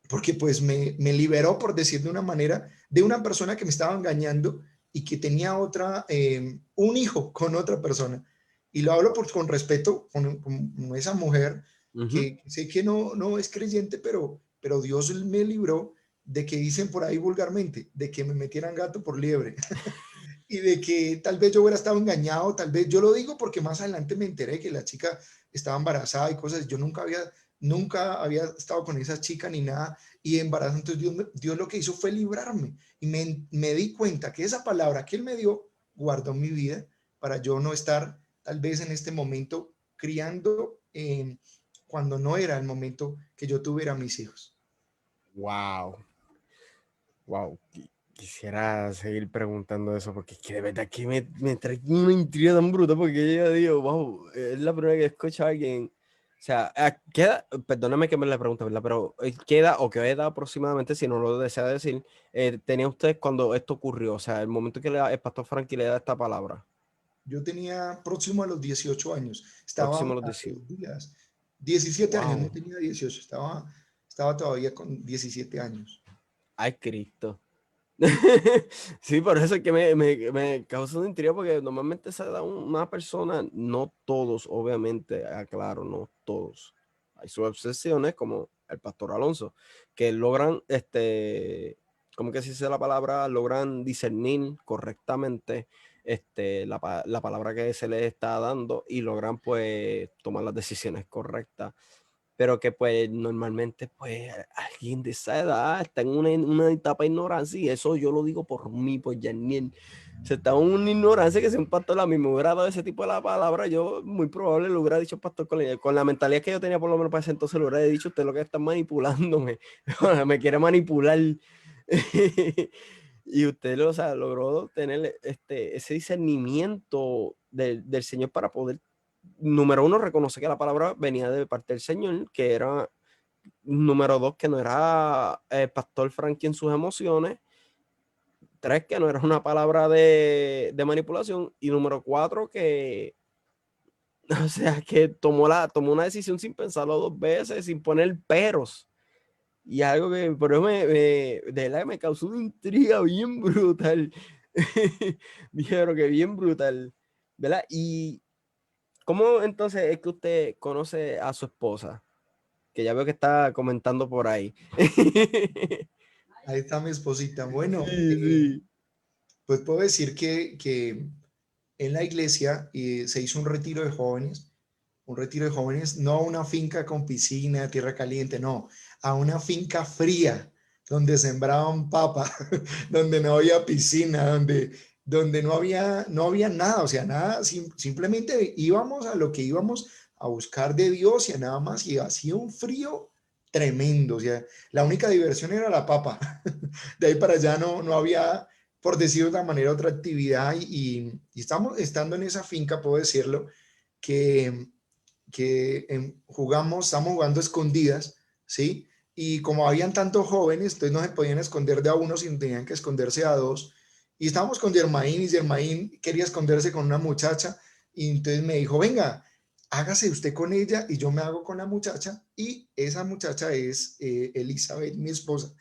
S2: porque pues me liberó, por decir de una manera, de una persona que me estaba engañando y que tenía un hijo con otra persona. Y lo hablo con respeto con esa mujer que sé que no es creyente, pero Dios me libró de que dicen por ahí vulgarmente, de que me metieran gato por liebre y de que tal vez yo hubiera estado engañado, tal vez yo lo digo porque más adelante me enteré que la chica estaba embarazada y cosas, yo nunca había estado con esa chica ni nada y embarazada, entonces Dios lo que hizo fue librarme y me di cuenta que esa palabra que Él me dio guardó mi vida para yo no estar tal vez en este momento criando cuando no era el momento que yo tuviera mis hijos.
S1: Wow. Wow. Quisiera seguir preguntando eso porque es que de verdad que me trae una intriga tan bruta porque yo digo, wow, es la primera que escucho a alguien. O sea, ¿qué edad? Perdóname que me la pregunte, ¿verdad? Pero ¿qué edad o qué edad aproximadamente, si no lo desea decir, tenía usted cuando esto ocurrió? O sea, el momento que el pastor Frankie le da esta palabra.
S2: Yo tenía próximo a los 18 años,
S1: Próximo
S2: estaba
S1: a los
S2: a
S1: 18.
S2: 6 días, 17 años, no
S1: Wow.
S2: tenía 18, estaba todavía con 17 años.
S1: Ay, Cristo. Sí, por eso es que me causa una intriga, porque normalmente se da una persona, no todos, obviamente, aclaro, no todos. Hay sus obsesiones, como el pastor Alonso, que logran, ¿cómo que se dice la palabra? Logran discernir correctamente la palabra que se les está dando y logran, pues, tomar las decisiones correctas, pero que pues normalmente pues alguien de esa edad está en una etapa de ignorancia, y eso yo lo digo por mí, pues Yaniel, se está en una ignorancia que si un pastor a mí me hubiera dado ese tipo de la palabra, yo muy probable lo hubiera dicho pastor con la mentalidad que yo tenía por lo menos para ese entonces, lo hubiera dicho: usted lo que está manipulándome, me quiere manipular. Y usted o sea, logró tener ese discernimiento del Señor para poder, número uno, reconocer que la palabra venía de parte del Señor, que era, número dos, que no era el pastor Frankie en sus emociones, tres, que no era una palabra de manipulación, y número cuatro, que, o sea, que tomó una decisión sin pensarlo dos veces, sin poner peros. Y algo que por eso de verdad que me causó una intriga bien brutal. Pero que bien brutal, ¿verdad? Y ¿cómo entonces es que usted conoce a su esposa? Que ya veo que está comentando por ahí.
S2: Ahí está mi esposita. Bueno,
S1: Sí, sí.
S2: pues puedo decir que en la iglesia se hizo un retiro de jóvenes, no a una finca con piscina, tierra caliente, no, a una finca fría, donde sembraban papa, donde no había piscina, donde no había nada, o sea, nada, simplemente íbamos a lo que íbamos a buscar de Dios y a nada más, y hacía un frío tremendo, o sea, la única diversión era la papa, de ahí para allá no había, por decirlo de otra manera, otra actividad, y estamos estando en esa finca, puedo decirlo, que estamos jugando escondidas, ¿sí? Y como habían tantos jóvenes, entonces no se podían esconder de a uno, sino tenían que esconderse a dos. Y estábamos con Germain y Germain quería esconderse con una muchacha y entonces me dijo, venga, hágase usted con ella y yo me hago con la muchacha y esa muchacha es Elizabeth, mi esposa.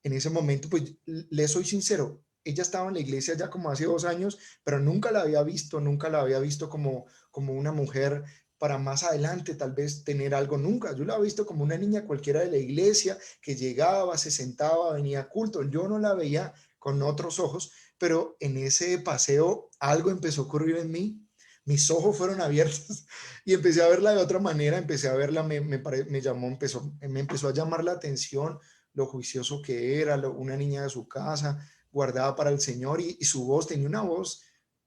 S2: En ese momento, pues le soy sincero, ella estaba en la iglesia ya como hace 2 años, pero nunca la había visto como una mujer para más adelante tal vez tener algo nunca. Yo la había visto como una niña cualquiera de la iglesia que llegaba, se sentaba, venía a culto. Yo no la veía con otros ojos, pero en ese paseo algo empezó a ocurrir en mí. Mis ojos fueron abiertos y empecé a verla de otra manera, empecé a verla, me llamó, me empezó a llamar la atención lo juicioso que era, una niña de su casa, guardada para el Señor, y su voz tenía una voz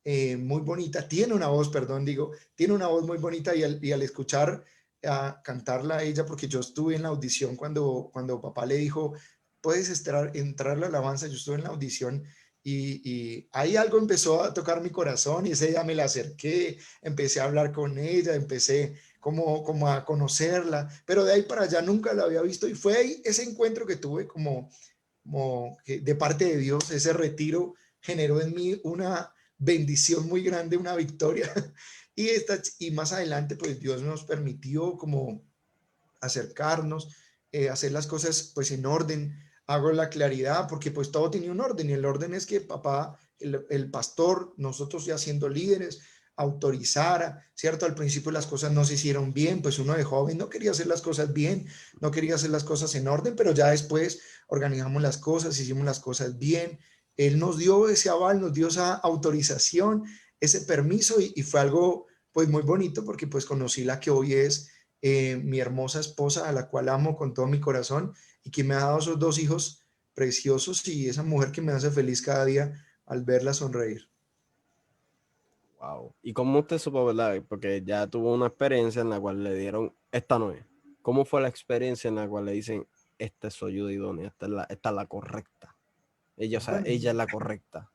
S2: muy bonita, tiene una voz, perdón, digo, tiene una voz muy bonita y al escuchar a cantarla a ella, porque yo estuve en la audición cuando papá le dijo, puedes entrar a la alabanza, yo estuve en la audición y ahí algo empezó a tocar mi corazón y ese día me la acerqué, empecé a hablar con ella, empecé como a conocerla, pero de ahí para allá nunca la había visto y fue ahí ese encuentro que tuve como que de parte de Dios, ese retiro generó en mí una bendición muy grande, una victoria y más adelante pues Dios nos permitió como acercarnos, hacer las cosas pues en orden, hago la claridad porque pues todo tenía un orden y el orden es que papá, el pastor, nosotros ya siendo líderes, autorizara, ¿cierto? Al principio las cosas no se hicieron bien, pues uno de joven no quería hacer las cosas bien, no quería hacer las cosas en orden, pero ya después organizamos las cosas, hicimos las cosas bien, él nos dio ese aval, nos dio esa autorización, ese permiso y fue algo pues muy bonito porque pues conocí la que hoy es mi hermosa esposa, a la cual amo con todo mi corazón y que me ha dado esos 2 hijos preciosos y esa mujer que me hace feliz cada día al verla sonreír.
S1: Wow. ¿Y cómo usted supo, verdad? Porque ya tuvo una experiencia en la cual le dieron, esta no es. ¿Cómo fue la experiencia en la cual le dicen, esta es su ayuda idónea, esta es la correcta? Ella, o sea,
S2: Bueno,
S1: ella es la correcta.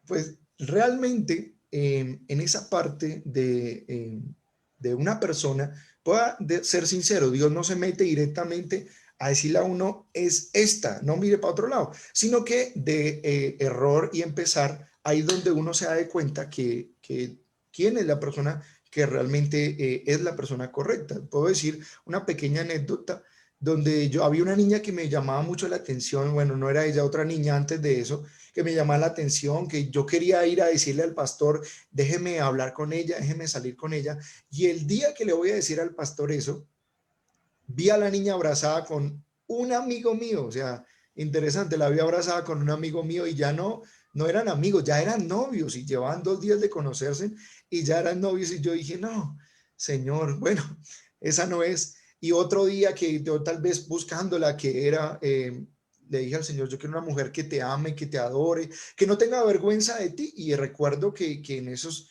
S2: pues realmente en esa parte de una persona, pueda ser sincero, Dios no se mete directamente a decirle a uno, es esta, no mire para otro lado, sino que de error y empezar ahí donde uno se da de cuenta que quién es la persona que realmente es la persona correcta. Puedo decir una pequeña anécdota donde yo había una niña que me llamaba mucho la atención, bueno, no era ella, otra niña antes de eso, que me llamaba la atención, que yo quería ir a decirle al pastor, déjeme hablar con ella, déjeme salir con ella. Y el día que le voy a decir al pastor eso, vi a la niña abrazada con un amigo mío, o sea, interesante, la vi abrazada con un amigo mío y ya no eran amigos, ya eran novios y llevaban 2 días de conocerse y ya eran novios y yo dije, no, señor, bueno, esa no es. Y otro día que yo tal vez buscándola, que era, le dije al Señor, yo quiero una mujer que te ame, que te adore, que no tenga vergüenza de ti. Y recuerdo que en esos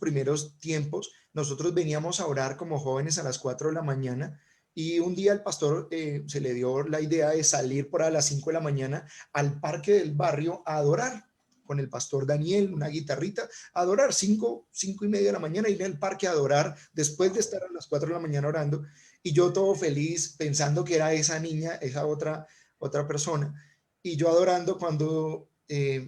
S2: primeros tiempos nosotros veníamos a orar como jóvenes a las 4 de la mañana y un día el pastor se le dio la idea de salir por a las 5 de la mañana al parque del barrio a adorar con el pastor Daniel, una guitarrita, a adorar 5:30 de la mañana, ir al parque a adorar después de estar a las 4 de la mañana orando. Y yo todo feliz pensando que era esa niña, esa otra persona. Y yo adorando cuando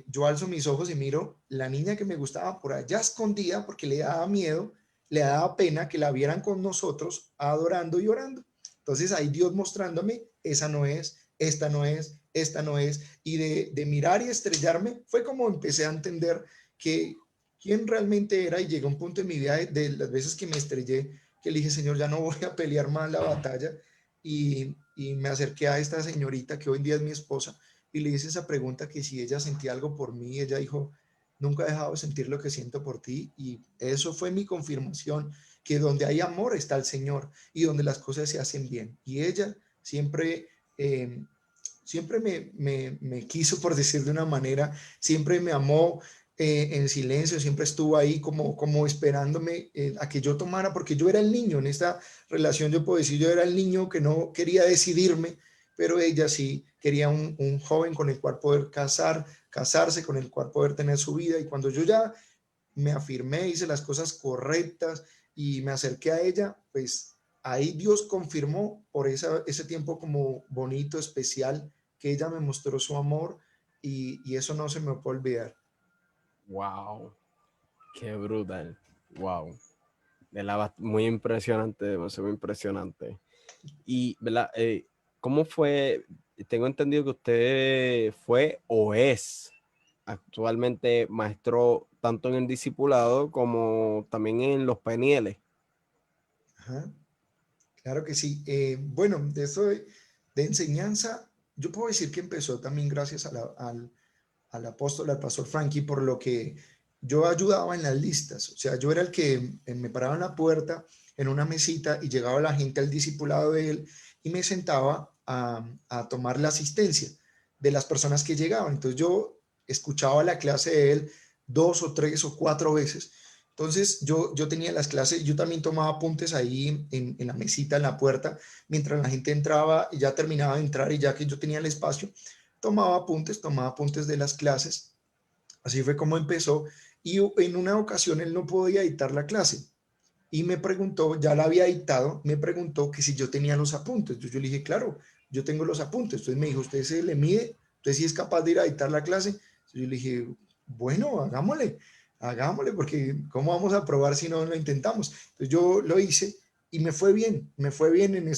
S2: yo alzo mis ojos y miro la niña que me gustaba por allá escondida porque le daba miedo, le daba pena que la vieran con nosotros adorando y orando. Entonces ahí Dios mostrándome, esa no es, esta no es, esta no es. Y de mirar y estrellarme fue como empecé a entender que quién realmente era y llegó un punto en mi vida de las veces que me estrellé, que le dije, Señor, ya no voy a pelear más la batalla. Y me acerqué a esta señorita que hoy en día es mi esposa y le hice esa pregunta que si ella sentía algo por mí, ella dijo, nunca he dejado de sentir lo que siento por ti y eso fue mi confirmación, que donde hay amor está el Señor y donde las cosas se hacen bien. Y ella siempre, siempre me quiso, por decir de una manera, siempre me amó en silencio, siempre estuvo ahí como esperándome a que yo tomara, porque yo era el niño en esta relación, yo puedo decir, yo era el niño que no quería decidirme, pero ella sí quería un joven con el cual poder casarse, con el cual poder tener su vida. Y cuando yo ya me afirmé, hice las cosas correctas y me acerqué a ella, pues ahí Dios confirmó por ese tiempo como bonito, especial, que ella me mostró su amor y eso no se me puede olvidar.
S1: Wow, qué brutal. Wow. De la muy impresionante, demasiado impresionante. Y, ¿verdad? ¿Cómo fue? Tengo entendido que usted fue o es actualmente maestro tanto en el discipulado como también en los PNL.
S2: Ajá, claro que sí. Bueno, de eso de enseñanza, yo puedo decir que empezó también gracias al apóstol, al pastor Frankie, por lo que yo ayudaba en las listas. O sea, yo era el que me paraba en la puerta, en una mesita, y llegaba la gente al discipulado de él y me sentaba a tomar la asistencia de las personas que llegaban. Entonces yo escuchaba la clase de él 2 o 3 o 4 veces. Entonces yo tenía las clases, yo también tomaba apuntes ahí en la mesita, en la puerta, mientras la gente entraba y ya terminaba de entrar y ya que yo tenía el espacio, tomaba apuntes de las clases. Así fue como empezó. Y en una ocasión él no podía dictar la clase y me preguntó, ya la había dictado, me preguntó que si yo tenía los apuntes. Entonces yo le dije, claro, yo tengo los apuntes. Entonces me dijo, ¿usted se le mide? ¿Usted sí es capaz de ir a dictar la clase? Entonces yo le dije, bueno, hagámosle, porque ¿cómo vamos a probar si no lo intentamos? Entonces yo lo hice y me fue bien en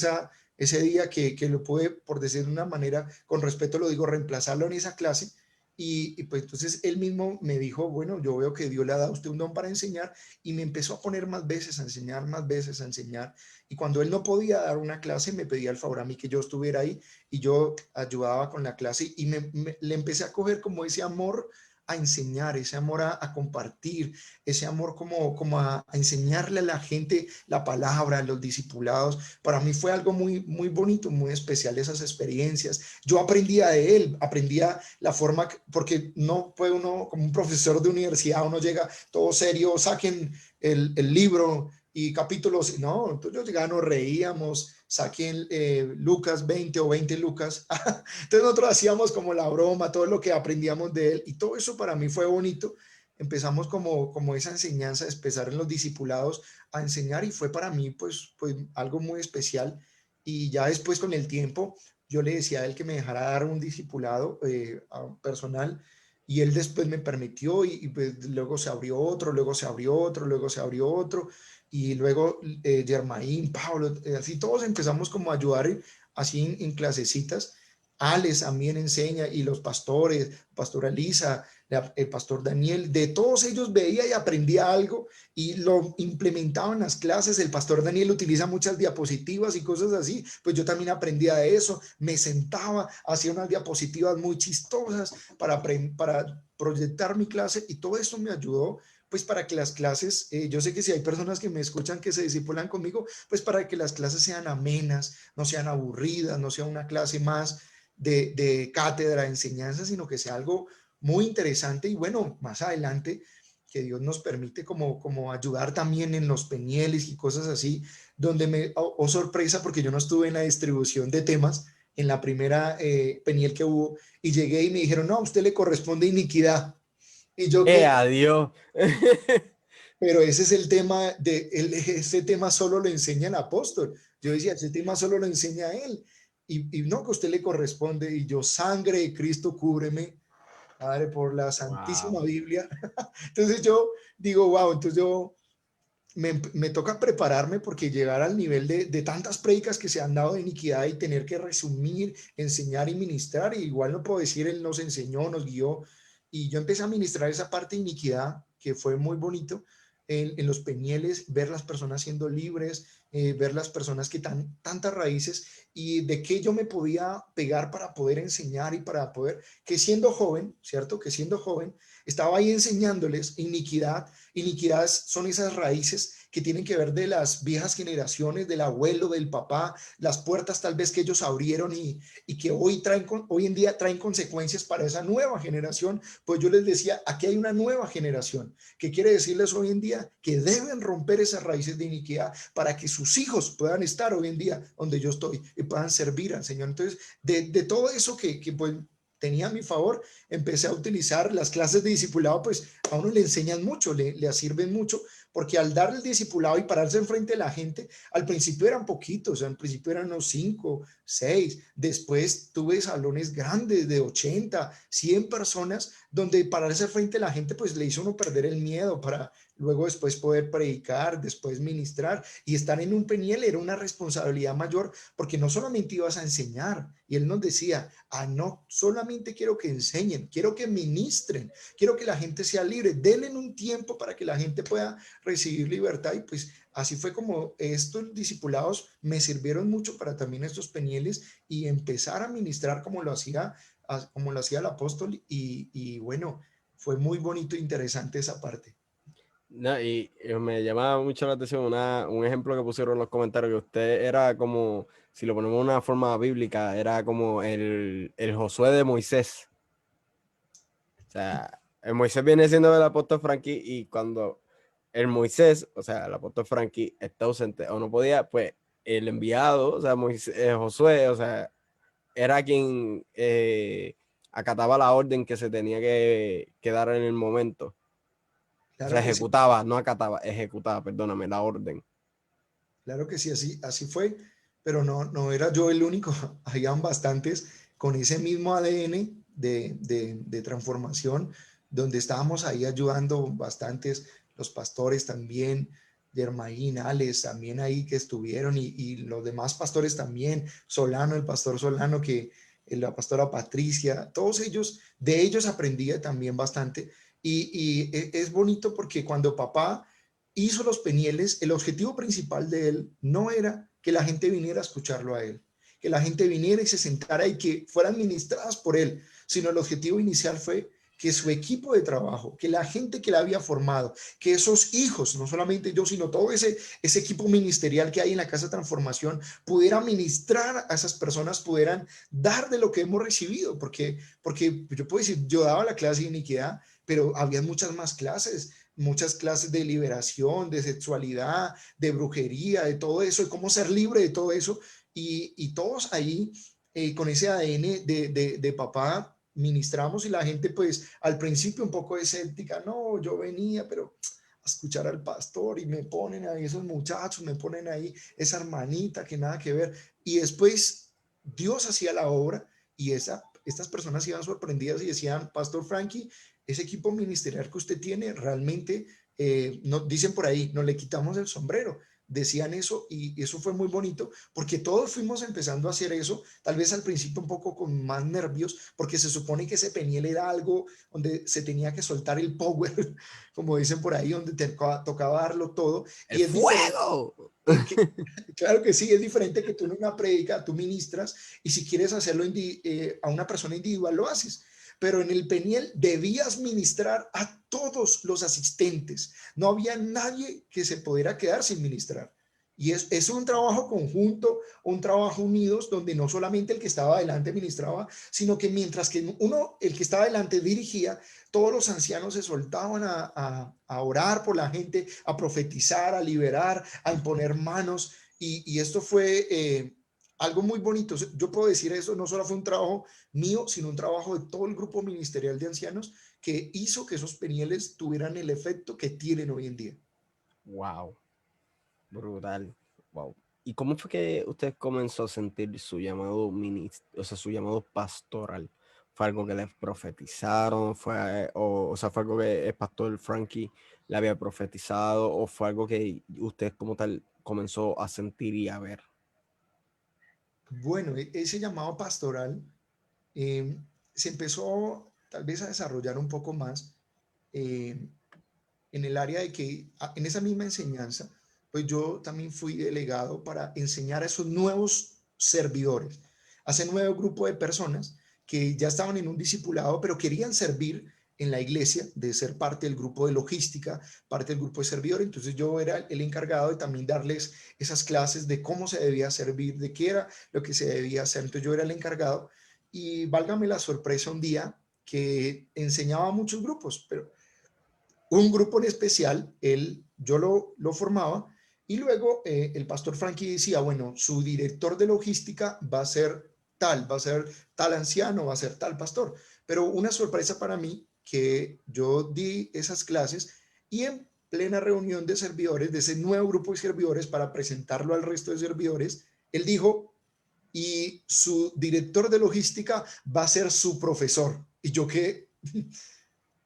S2: ese día que lo pude, por decir de una manera, con respeto lo digo, reemplazarlo en esa clase. Y pues entonces él mismo me dijo, bueno, yo veo que Dios le ha dado a usted un don para enseñar y me empezó a poner más veces a enseñar, más veces a enseñar. Y cuando él no podía dar una clase, me pedía el favor a mí que yo estuviera ahí y yo ayudaba con la clase y le empecé a coger como ese amor a enseñar, ese amor a compartir, ese amor como a enseñarle a la gente la palabra, a los discipulados. Para mí fue algo muy, muy bonito, muy especial esas experiencias. Yo aprendía de él, aprendía la forma, porque no puede uno, como un profesor de universidad, uno llega todo serio, saquen el libro y capítulos, no, entonces yo llegaba, nos reíamos, saquen Lucas 20 o 20 Lucas, entonces nosotros hacíamos como la broma, todo lo que aprendíamos de él y todo eso para mí fue bonito. Empezamos como esa enseñanza, empezar en los discipulados a enseñar y fue para mí pues algo muy especial y ya después con el tiempo yo le decía a él que me dejara dar un discipulado personal y él después me permitió pues luego se abrió otro, luego se abrió otro, luego se abrió otro y luego Germain, Pablo, así todos empezamos como a ayudar así en clasecitas. Alex también enseña y los pastores, Pastora Elisa, el pastor Daniel, de todos ellos veía y aprendía algo y lo implementaba en las clases. El pastor Daniel utiliza muchas diapositivas y cosas así, pues yo también aprendía de eso, me sentaba, hacía unas diapositivas muy chistosas para proyectar mi clase y todo eso me ayudó pues para que las clases, yo sé que si hay personas que me escuchan que se discipulan conmigo, pues para que las clases sean amenas, no sean aburridas, no sea una clase más de cátedra, de enseñanza, sino que sea algo muy interesante y bueno, más adelante que Dios nos permite como ayudar también en los penieles y cosas así, donde oh sorpresa, porque yo no estuve en la distribución de temas en la primera peniel que hubo y llegué y me dijeron, no, a usted le corresponde iniquidad. Y yo que,
S1: Adiós.
S2: pero ese es el tema, ese tema solo lo enseña el apóstol. Yo decía, ese tema solo lo enseña él. Y no, que a usted le corresponde. Y yo, sangre de Cristo, cúbreme, Padre, por la Santísima
S1: Wow.
S2: Biblia. Entonces yo digo, wow, entonces yo me toca prepararme porque llegar al nivel de tantas prédicas que se han dado de iniquidad y tener que resumir, enseñar y ministrar, y igual no puedo decir, Él nos enseñó, nos guió, y yo empecé a ministrar esa parte de iniquidad que fue muy bonito en los peñieles, ver las personas siendo libres, ver las personas que dan tantas raíces y de qué yo me podía pegar para poder enseñar y para poder, que siendo joven, ¿cierto? Que siendo joven, estaba ahí enseñándoles iniquidad. Iniquidades son esas raíces que tienen que ver de las viejas generaciones, del abuelo, del papá, las puertas tal vez que ellos abrieron y que hoy en día traen consecuencias para esa nueva generación. Pues yo les decía, aquí hay una nueva generación que quiere decirles hoy en día que deben romper esas raíces de iniquidad para que sus hijos puedan estar hoy en día donde yo estoy y puedan servir al Señor. Entonces, de todo eso que pues tenía a mi favor, empecé a utilizar las clases de discipulado, pues a uno le enseñan mucho, le sirven mucho, porque al dar el discipulado y pararse enfrente de la gente, al principio eran poquitos, al principio eran unos 5, 6, después tuve salones grandes de 80, 100 personas, donde pararse frente a la gente, pues le hizo uno perder el miedo para luego después poder predicar, después ministrar, y estar en un Peniel era una responsabilidad mayor, porque no solamente ibas a enseñar, y él nos decía, no solamente quiero que enseñen, quiero que ministren, quiero que la gente sea libre, denle un tiempo para que la gente pueda recibir libertad. Y pues así fue como estos discipulados me sirvieron mucho para también estos Penieles y empezar a ministrar como lo hacía el apóstol, y bueno, fue muy bonito e interesante esa parte.
S1: No, y me llamaba mucho la atención un ejemplo que pusieron en los comentarios, que usted era como, si lo ponemos de una forma bíblica, era como el Josué de Moisés. O sea, el Moisés viene siendo el apóstol Frankie, y cuando el Moisés, o sea, el apóstol Frankie está ausente o no podía, pues el enviado, o sea, Josué, o sea, era quien acataba la orden que se tenía que dar en el momento. O
S2: Claro
S1: sea,
S2: que sí,
S1: ejecutaba, no acataba, ejecutaba, perdóname, la orden.
S2: claro que sí, así fue, pero no era yo el único, habían bastantes con ese mismo ADN de transformación, donde estábamos ahí ayudando bastantes, los pastores también, Yermaín, Alex, también ahí que estuvieron, y los demás pastores también, Solano, el pastor Solano, la pastora Patricia, todos ellos, de ellos aprendí también bastante, y es bonito porque cuando papá hizo los Penieles, el objetivo principal de él no era que la gente viniera a escucharlo a él, que la gente viniera y se sentara y que fueran ministradas por él, sino el objetivo inicial fue que su equipo de trabajo, que la gente que la había formado, que esos hijos, no solamente yo, sino todo ese equipo ministerial que hay en la Casa de Transformación, pudiera ministrar a esas personas, pudieran dar de lo que hemos recibido, porque yo puedo decir, yo daba la clase de iniquidad, pero había muchas clases de liberación, de sexualidad, de brujería, de todo eso, de cómo ser libre de todo eso, y todos ahí con ese ADN de papá ministramos, y la gente pues al principio un poco escéptica, no, yo venía, pero a escuchar al pastor y me ponen ahí esos muchachos, me ponen ahí esa hermanita que nada que ver, y después Dios hacía la obra, y estas personas iban sorprendidas y decían, Pastor Frankie, ese equipo ministerial que usted tiene realmente, no, dicen por ahí, no le quitamos el sombrero. Decían eso, y eso fue muy bonito porque todos fuimos empezando a hacer eso, tal vez al principio un poco con más nervios, porque se supone que ese Peniel era algo donde se tenía que soltar el power, como dicen por ahí, donde tocaba darlo todo,
S1: ¡El
S2: y es diferente.
S1: fuego!
S2: Claro que sí, es diferente que tú en una prédica, tú ministras, y si quieres hacerlo a una persona individual, lo haces. Pero en el Peniel debías ministrar a todos los asistentes. No había nadie que se pudiera quedar sin ministrar. Y es un trabajo conjunto, un trabajo unidos, donde no solamente el que estaba adelante ministraba, sino que mientras que el que estaba adelante dirigía, todos los ancianos se soltaban a orar por la gente, a profetizar, a liberar, a imponer manos, y esto fue algo muy bonito. Yo puedo decir eso, no solo fue un trabajo mío, sino un trabajo de todo el grupo ministerial de ancianos que hizo que esos Penieles tuvieran el efecto que tienen hoy en día.
S1: Wow, brutal. Wow. ¿Y cómo fue que usted comenzó a sentir su llamado o sea, su llamado pastoral? ¿Fue algo que le profetizaron? O sea, fue algo que el pastor Frankie le había profetizado? ¿O fue algo que usted como tal comenzó a sentir y a ver?
S2: Bueno, ese llamado pastoral eh, se empezó tal vez a desarrollar un poco más eh, en el área de que en esa misma enseñanza, pues yo también fui delegado para enseñar a esos nuevos servidores, a ese nuevo grupo de personas que ya estaban en un discipulado, pero querían servir en la iglesia, de ser parte del grupo de logística, parte del grupo de servidores. Entonces yo era el encargado de también darles esas clases de cómo se debía servir, de qué era lo que se debía hacer. Entonces yo era el encargado, y válgame la sorpresa un día que enseñaba a muchos grupos, pero un grupo en especial, yo lo formaba, y luego el pastor Frankie decía, bueno, su director de logística va a ser tal, va a ser tal anciano, va a ser tal pastor. Pero una sorpresa para mí que yo di esas clases y en plena reunión de servidores, de ese nuevo grupo de servidores para presentarlo al resto de servidores, él dijo, y su director de logística va a ser su profesor. Y yo que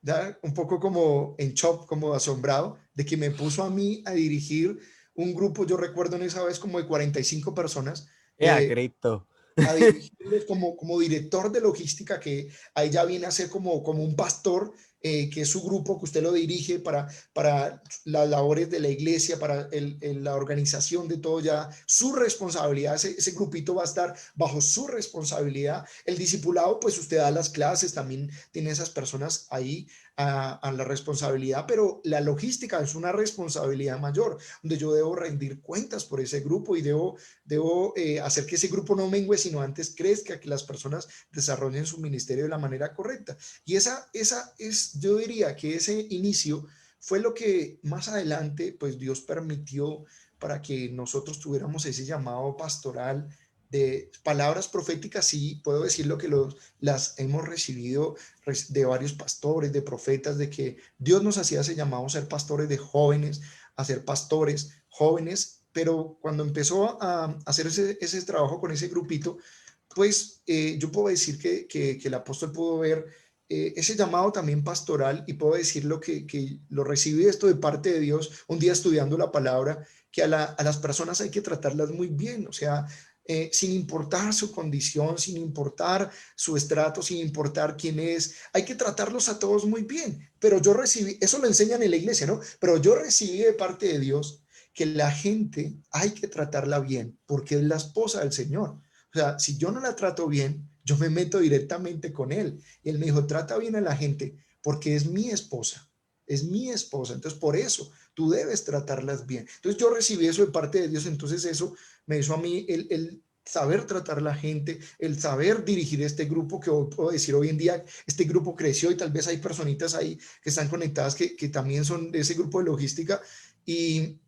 S2: ya un poco como en shock, como asombrado, de que me puso a mí a dirigir un grupo, yo recuerdo en esa vez como de 45 personas,
S1: A Cristo.
S2: a dirigirlos como director de logística, que ahí ya viene a ser como un pastor, que es su grupo, que usted lo dirige para las labores de la iglesia, para la organización de todo, ya su responsabilidad, ese grupito va a estar bajo su responsabilidad. El discipulado, pues usted da las clases, también tiene esas personas ahí a la responsabilidad, pero la logística es una responsabilidad mayor, donde yo debo rendir cuentas por ese grupo y debo hacer que ese grupo no mengue, sino antes crezca, que las personas desarrollen su ministerio de la manera correcta. Y esa es, yo diría que ese inicio fue lo que más adelante, pues Dios permitió para que nosotros tuviéramos ese llamado pastoral de palabras proféticas. Sí, puedo decirlo que las hemos recibido de varios pastores, de profetas, de que Dios nos hacía ese llamado a ser pastores de jóvenes, a ser pastores jóvenes, pero cuando empezó a hacer ese trabajo con ese grupito, pues yo puedo decir que el apóstol pudo ver ese llamado también pastoral, y puedo decirlo que lo recibí esto de parte de Dios un día estudiando la palabra, que a las personas hay que tratarlas muy bien, o sea, sin importar su condición, sin importar su estrato, sin importar quién es, hay que tratarlos a todos muy bien. Pero yo recibí, eso lo enseñan en la iglesia, ¿no? Pero yo recibí de parte de Dios que la gente hay que tratarla bien, porque es la esposa del Señor. O sea, si yo no la trato bien, yo me meto directamente con él. Y él me dijo, trata bien a la gente porque es mi esposa, es mi esposa. Entonces, por eso tú debes tratarlas bien. Entonces, yo recibí eso de parte de Dios. Entonces, eso me hizo a mí el saber tratar a la gente, el saber dirigir este grupo, que puedo decir hoy en día, este grupo creció y tal vez hay personitas ahí que están conectadas que también son de ese grupo de logística, y,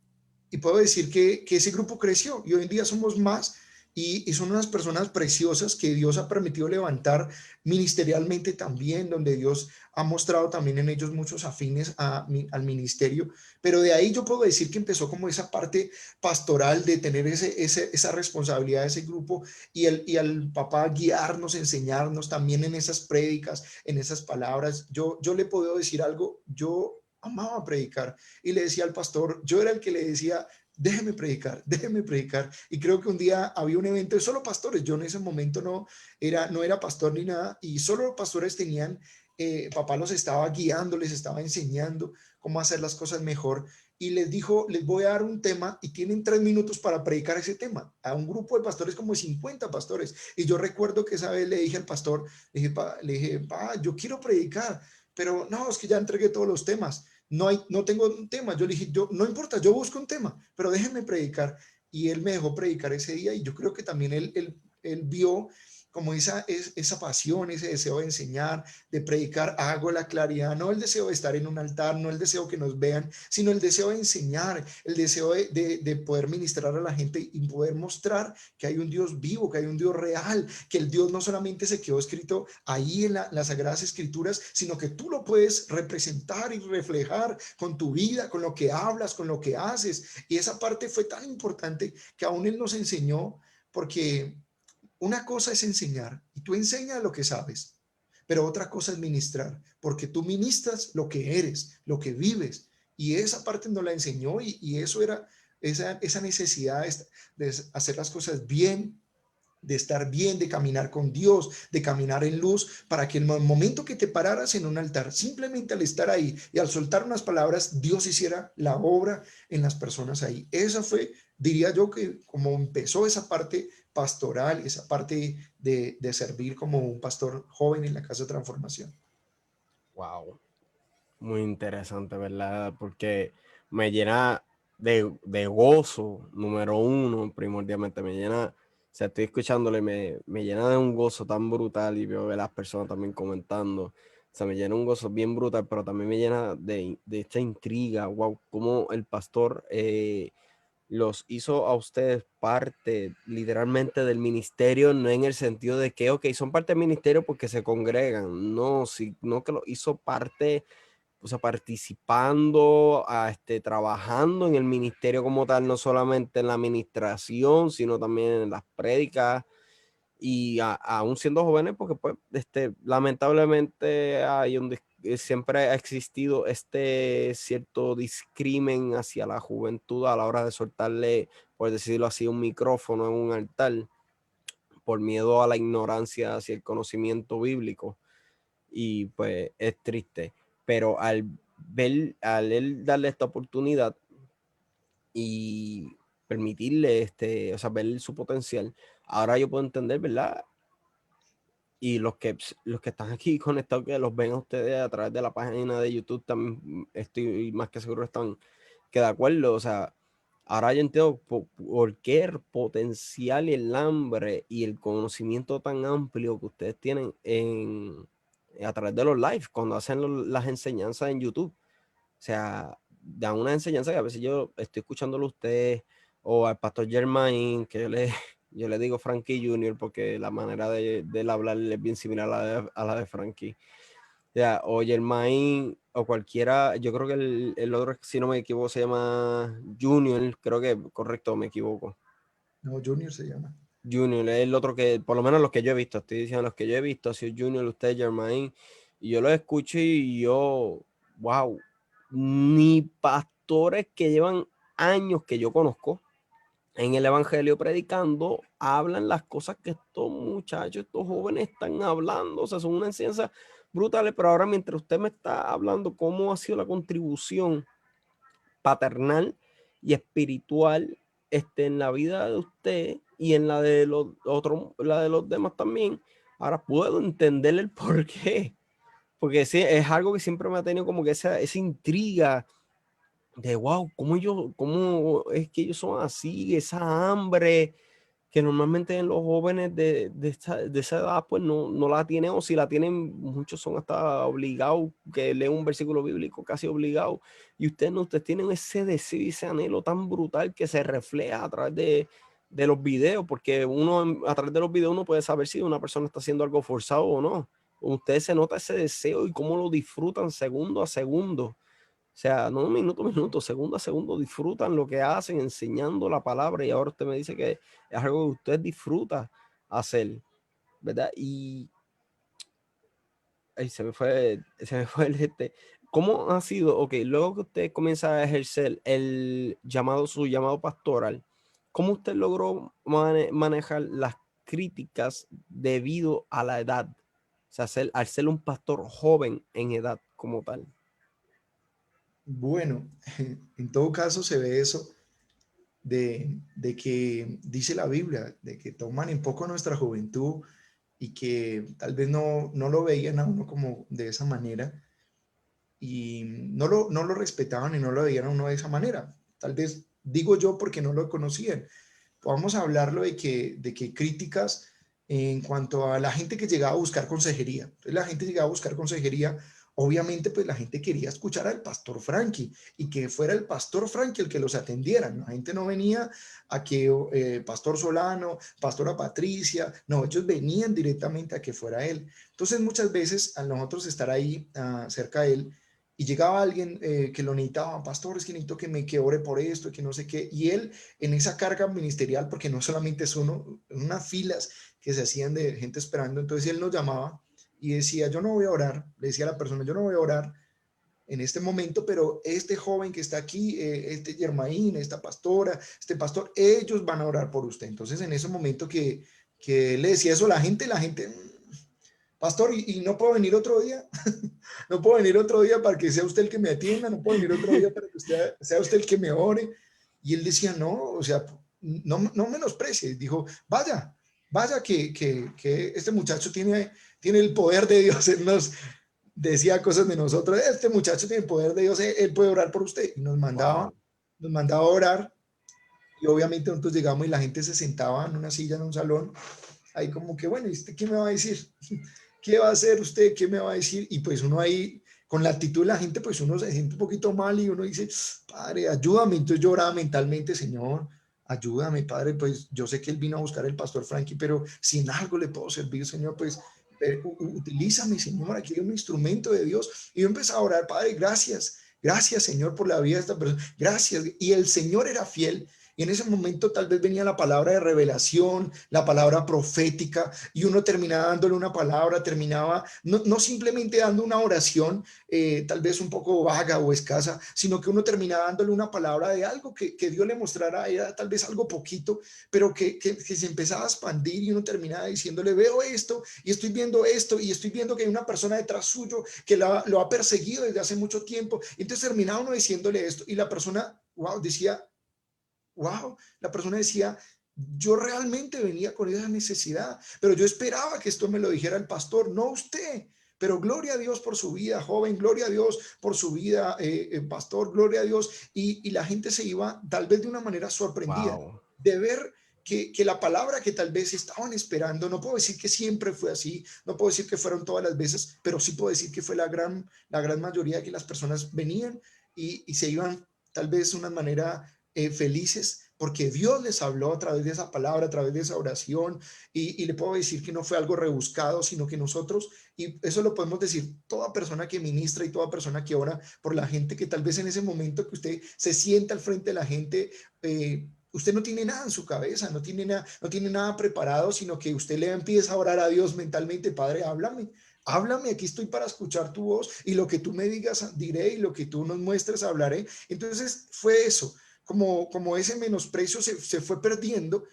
S2: y puedo decir que ese grupo creció y hoy en día somos más, y son unas personas preciosas que Dios ha permitido levantar ministerialmente también, donde Dios ha mostrado también en ellos muchos afines al ministerio. Pero de ahí yo puedo decir que empezó como esa parte pastoral de tener esa responsabilidad de ese grupo, y al papá guiarnos, enseñarnos también en esas prédicas, en esas palabras. Yo le puedo decir algo, yo amaba predicar y le decía al pastor, yo era el que le decía, déjeme predicar, déjeme predicar. Y creo que un día había un evento de solo pastores. Yo en ese momento no era pastor ni nada, y solo los pastores tenían, papá los estaba guiando, les estaba enseñando cómo hacer las cosas mejor. Y les dijo, les voy a dar un tema y tienen 3 minutos para predicar ese tema. A un grupo de pastores, como 50 pastores. Y yo recuerdo que esa vez le dije al pastor, pa, yo quiero predicar, pero no, es que ya entregué todos los temas, no tengo un tema. Yo le dije, no importa, yo busco un tema, pero déjenme predicar. Y él me dejó predicar ese día, y yo creo que también él vio como esa pasión, ese deseo de enseñar, de predicar, hago la claridad, no el deseo de estar en un altar, no el deseo que nos vean, sino el deseo de enseñar, el deseo de poder ministrar a la gente y poder mostrar que hay un Dios vivo, que hay un Dios real, que el Dios no solamente se quedó escrito ahí en las Sagradas Escrituras, sino que tú lo puedes representar y reflejar con tu vida, con lo que hablas, con lo que haces. Y esa parte fue tan importante que aún Él nos enseñó, porque una cosa es enseñar y tú enseñas lo que sabes, pero otra cosa es ministrar, porque tú ministras lo que eres, lo que vives. Y esa parte nos la enseñó, y eso era esa necesidad de hacer las cosas bien, de estar bien, de caminar con Dios, de caminar en luz, para que en el momento que te pararas en un altar, simplemente al estar ahí y al soltar unas palabras, Dios hiciera la obra en las personas ahí. Esa fue, diría yo, que como empezó esa parte pastoral, esa parte de servir como un pastor joven en la Casa de Transformación.
S1: Wow, muy interesante, ¿verdad? Porque me llena de gozo, número uno, primordialmente, me llena, o sea, estoy escuchándole, me llena de un gozo tan brutal, y veo que las personas también comentando, o sea, me llena un gozo bien brutal, pero también me llena de esta intriga, wow, cómo el pastor los hizo a ustedes parte literalmente del ministerio, no en el sentido de que, ok, son parte del ministerio porque se congregan, no, sino que los hizo parte, o sea, participando, trabajando en el ministerio como tal, no solamente en la administración, sino también en las prédicas, y aún siendo jóvenes, porque pues, lamentablemente siempre ha existido cierto discrimen hacia la juventud a la hora de soltarle, por decirlo así, un micrófono en un altar, por miedo a la ignorancia hacia el conocimiento bíblico, y pues es triste, pero al él darle esta oportunidad y permitirle, o sea, ver su potencial, ahora yo puedo entender, ¿verdad? Y los que están aquí conectados, que los ven a ustedes a través de la página de YouTube, también estoy más que seguro están que de acuerdo. O sea, ahora yo entiendo por qué el potencial y el hambre y el conocimiento tan amplio que ustedes tienen a través de los lives, cuando hacen las enseñanzas en YouTube. O sea, dan una enseñanza que a veces yo estoy escuchándolo a ustedes o al pastor Germain, que yo le digo Frankie Junior porque la manera de él hablar es bien similar a la de Frankie. Ya, o Germain o cualquiera, yo creo que el otro, si no me equivoco, se llama Junior, creo que correcto, me equivoco.
S2: No, Junior se llama.
S1: Junior es el otro que, por lo menos los que yo he visto, estoy diciendo los que yo he visto, ha sido Junior, usted, Germain, y yo los escucho y yo, wow, ni pastores que llevan años que yo conozco en el evangelio predicando hablan las cosas que estos muchachos, estos jóvenes están hablando. O sea, son una enseñanza brutales, pero ahora mientras usted me está hablando cómo ha sido la contribución paternal y espiritual en la vida de usted y en la de los otros, la de los demás también, ahora puedo entender el por qué. Porque sí, es algo que siempre me ha tenido como que esa intriga de wow, cómo es que ellos son así, esa hambre que normalmente en los jóvenes de esa edad pues no la tienen, o si la tienen, muchos son hasta obligados, que leen un versículo bíblico casi obligados, y ustedes tienen ese deseo y ese anhelo tan brutal que se refleja a través de los videos, porque uno a través de los videos uno puede saber si una persona está haciendo algo forzado o no. Ustedes se nota ese deseo y cómo lo disfrutan segundo a segundo. O sea, no minuto a minuto, segundo a segundo, disfrutan lo que hacen enseñando la palabra, y ahora usted me dice que es algo que usted disfruta hacer, ¿verdad? Y ay, se me fue ¿Cómo ha sido? Ok, luego que usted comienza a ejercer su llamado pastoral, ¿cómo usted logró manejar las críticas debido a la edad? O sea, al ser un pastor joven en edad como tal.
S2: Bueno, en todo caso se ve eso de que dice la Biblia, de que toman en poco nuestra juventud y que tal vez no lo veían a uno como de esa manera y no lo respetaban y no lo veían a uno de esa manera. Tal vez digo yo porque no lo conocían. Vamos a hablarlo de que críticas en cuanto a la gente que llegaba a buscar consejería. Entonces, la gente llegaba a buscar consejería, obviamente pues la gente quería escuchar al pastor Frankie y que fuera el pastor Frankie el que los atendiera. La gente no venía a que pastor Solano, pastora Patricia, no, ellos venían directamente a que fuera él. Entonces muchas veces al nosotros estar ahí cerca de él, y llegaba alguien que lo necesitaba, pastor, es que necesito que ore por esto, que no sé qué, y él en esa carga ministerial, porque no solamente es uno, unas filas que se hacían de gente esperando, entonces él nos llamaba y decía, yo no voy a orar, le decía a la persona, yo no voy a orar en este momento, pero este joven que está aquí, este Germain, esta pastora, este pastor, ellos van a orar por usted. Entonces en ese momento que le decía eso a la gente, pastor, ¿y no puedo venir otro día? No puedo venir otro día para que sea usted el que me atienda, no puedo venir otro día para que sea usted el que me ore. Y él decía, no, o sea, no menosprecie. Dijo, vaya que este muchacho tiene el poder de Dios. Él nos decía cosas de nosotros, este muchacho tiene el poder de Dios, él puede orar por usted. Y
S1: Wow.
S2: nos mandaba a orar. Y obviamente nosotros llegamos y la gente se sentaba en una silla en un salón ahí como que, bueno, ¿y usted qué me va a decir? ¿Qué va a hacer usted? ¿Qué me va a decir? Y pues uno ahí con la actitud de la gente, pues uno se siente un poquito mal y uno dice, Padre, ayúdame. Entonces lloraba mentalmente, Señor, ayúdame, Padre, pues yo sé que Él vino a buscar el pastor Frankie, pero si en algo le puedo servir, Señor, pues utilízame, Señor, aquí hay un instrumento de Dios. Y yo empecé a orar, Padre, gracias, gracias, Señor, por la vida de esta persona, gracias. Y el Señor era fiel. Y en ese momento tal vez venía la palabra de revelación, la palabra profética, y uno terminaba dándole una palabra, terminaba no simplemente dando una oración, tal vez un poco vaga o escasa, sino que uno terminaba dándole una palabra de algo que Dios le mostrara, era tal vez algo poquito, pero que se empezaba a expandir y uno terminaba diciéndole, veo esto y estoy viendo que hay una persona detrás suyo que lo ha perseguido desde hace mucho tiempo. Entonces terminaba uno diciéndole esto y la persona, wow, la persona decía, yo realmente venía con esa necesidad, pero yo esperaba que esto me lo dijera el pastor, no usted. Pero gloria a Dios por su vida, joven, gloria a Dios por su vida, pastor, gloria a Dios. Y la gente se iba tal vez de una manera sorprendida
S1: Wow.
S2: de ver que la palabra que tal vez estaban esperando, no puedo decir que siempre fue así, no puedo decir que fueron todas las veces, pero sí puedo decir que fue la gran mayoría de que las personas venían y se iban tal vez de una manera felices porque Dios les habló a través de esa palabra, a través de esa oración, y le puedo decir que no fue algo rebuscado, sino que nosotros, y eso lo podemos decir, toda persona que ministra y toda persona que ora por la gente, que tal vez en ese momento que usted se sienta al frente de la gente, usted no tiene nada en su cabeza, no tiene nada preparado, sino que usted le empieza a orar a Dios mentalmente, Padre, háblame. Háblame, aquí estoy para escuchar tu voz y lo que tú me digas diré y lo que tú nos muestres hablaré. Entonces fue eso, como ese menosprecio se fue perdiendo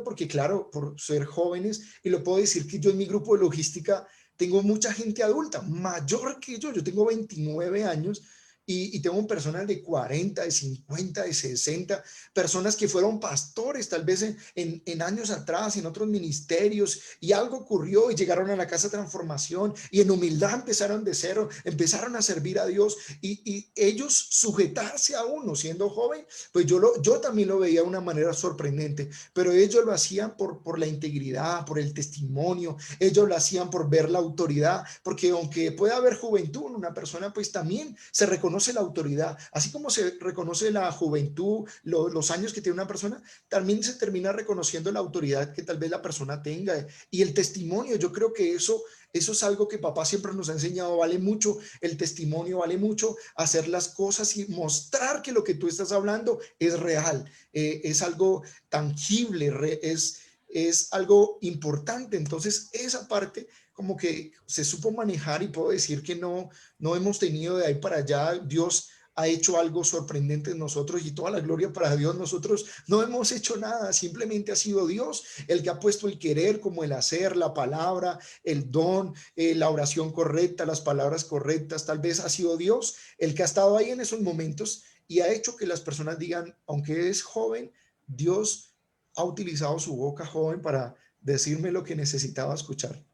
S2: porque claro, por ser jóvenes, y lo puedo decir que yo en mi grupo de logística tengo mucha gente adulta, mayor que yo tengo 29 años y tengo personas de 40, de 50, de 60, personas que fueron pastores tal vez en años atrás, en otros ministerios, y algo ocurrió y llegaron a la casa de transformación y en humildad empezaron de cero, empezaron a servir a Dios y ellos sujetarse a uno siendo joven, pues yo también lo veía de una manera sorprendente, pero ellos lo hacían por la integridad, por el testimonio, ellos lo hacían por ver la autoridad, porque aunque pueda haber juventud en una persona, pues también se reconoce la autoridad, así como se reconoce la juventud, los años que tiene una persona, también se termina reconociendo la autoridad que tal vez la persona tenga y el testimonio. Yo creo que eso es algo que papá siempre nos ha enseñado, vale mucho el testimonio, vale mucho hacer las cosas y mostrar que lo que tú estás hablando es real, es algo tangible, es algo importante. Entonces, esa parte como que se supo manejar y puedo decir que no hemos tenido de ahí para allá. Dios ha hecho algo sorprendente en nosotros y toda la gloria para Dios. Nosotros no hemos hecho nada, simplemente ha sido Dios el que ha puesto el querer como el hacer, la palabra, el don, la oración correcta, las palabras correctas. Tal vez ha sido Dios el que ha estado ahí en esos momentos y ha hecho que las personas digan, aunque es joven, Dios ha utilizado su boca joven para decirme lo que necesitaba escuchar.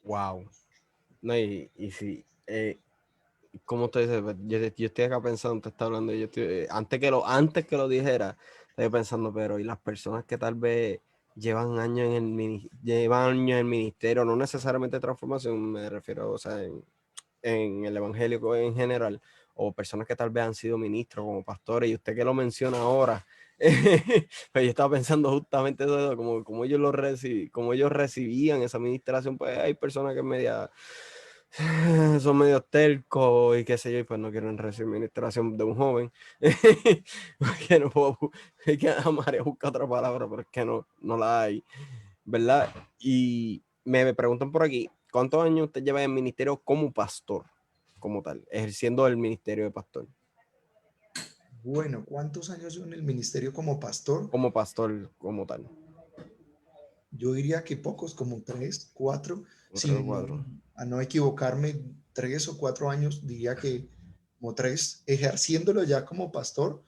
S1: Wow. No, y sí, como usted dice, pues, yo estoy acá pensando, usted está hablando, antes que lo dijera, estoy pensando, pero y las personas que tal vez llevan años llevan años en el ministerio, no necesariamente transformación, me refiero, o sea, en el evangélico en general, o personas que tal vez han sido ministros como pastores, y usted que lo menciona ahora, pues yo estaba pensando justamente eso, como como ellos recibían esa administración, pues hay personas que son medios tercos y qué sé yo, y pues no quieren recibir administración de un joven. Que no puedo, es que María busca otra palabra, pero es que no la hay, ¿verdad? Y me preguntan por aquí, ¿cuántos años usted lleva en el ministerio como pastor, como tal, ejerciendo el ministerio de pastor?
S2: Bueno, ¿cuántos años en el ministerio como pastor?
S1: Como pastor, como tal.
S2: Yo diría que pocos, como tres, cuatro,
S1: Tres o
S2: sin
S1: cuatro.
S2: a no equivocarme, 3 o 4 años, diría que como tres, ejerciéndolo ya como pastor,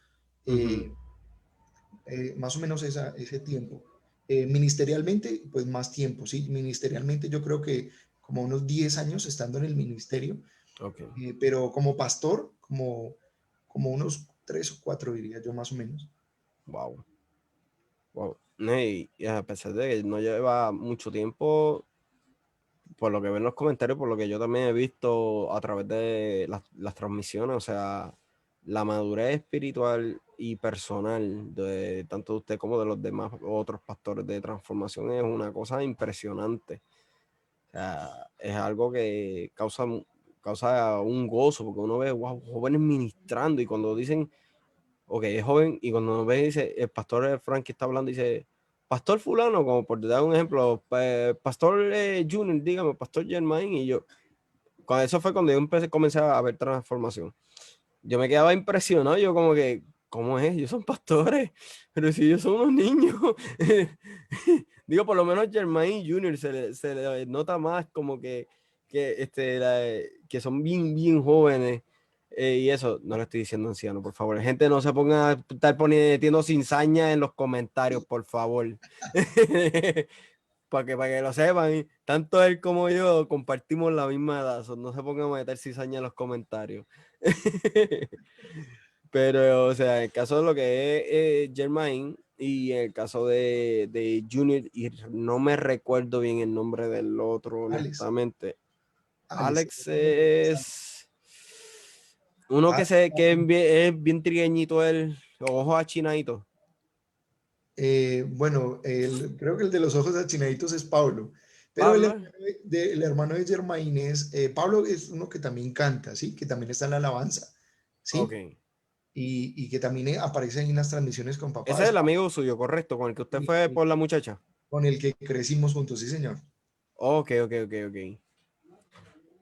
S1: Uh-huh.
S2: eh, más o menos ese tiempo. Ministerialmente, pues más tiempo, sí, ministerialmente yo creo que como unos 10 años estando en el ministerio,
S1: Ok.
S2: pero como pastor, como unos 3 o 4 diría yo más o menos.
S1: Wow. Wow. No, y a pesar de que no lleva mucho tiempo, por lo que ven los comentarios, por lo que yo también he visto a través de las transmisiones, o sea, la madurez espiritual y personal de tanto de usted como de los demás otros pastores de transformación es una cosa impresionante. O sea, es algo que causa un gozo, porque uno ve, wow, jóvenes ministrando, y cuando dicen, ok, es joven, y cuando ve, dice, el pastor Frankie está hablando, dice, pastor fulano, como por dar un ejemplo, pastor Junior, dígame, pastor Germain, y yo, cuando eso fue cuando yo comencé a ver transformación. Yo me quedaba impresionado, yo como que, ¿cómo es? Ellos son pastores, pero si ellos son unos niños. Digo, por lo menos Germain Junior se le nota más como que son bien, bien jóvenes. Y eso, no le estoy diciendo anciano, por favor. Gente, no se ponga a estar poniendo cizaña en los comentarios, por favor. Para que lo sepan, tanto él como yo compartimos la misma edad, no se pongan a meter cizaña en los comentarios. Pero, o sea, en el caso de lo que es Germain y en el caso de Junior, y no me recuerdo bien el nombre del otro,
S2: Alex,
S1: honestamente.
S2: Alex.
S1: Alex es uno
S2: Ah,
S1: que es bien trigueñito, él, los ojos achinaditos.
S2: bueno, creo que el de los ojos achinaditos es Pablo, pero el
S1: Pablo.
S2: hermano el hermano de Germain es, Pablo es uno que también canta, ¿sí? Que también está en la alabanza,
S1: Ok.
S2: ¿sí? Y que también aparece ahí en las transmisiones con papá.
S1: Ese es
S2: Es
S1: el amigo suyo, correcto, con el que usted fue por la muchacha.
S2: con el que crecimos juntos, sí, señor.
S1: Ok, ok, ok, ok.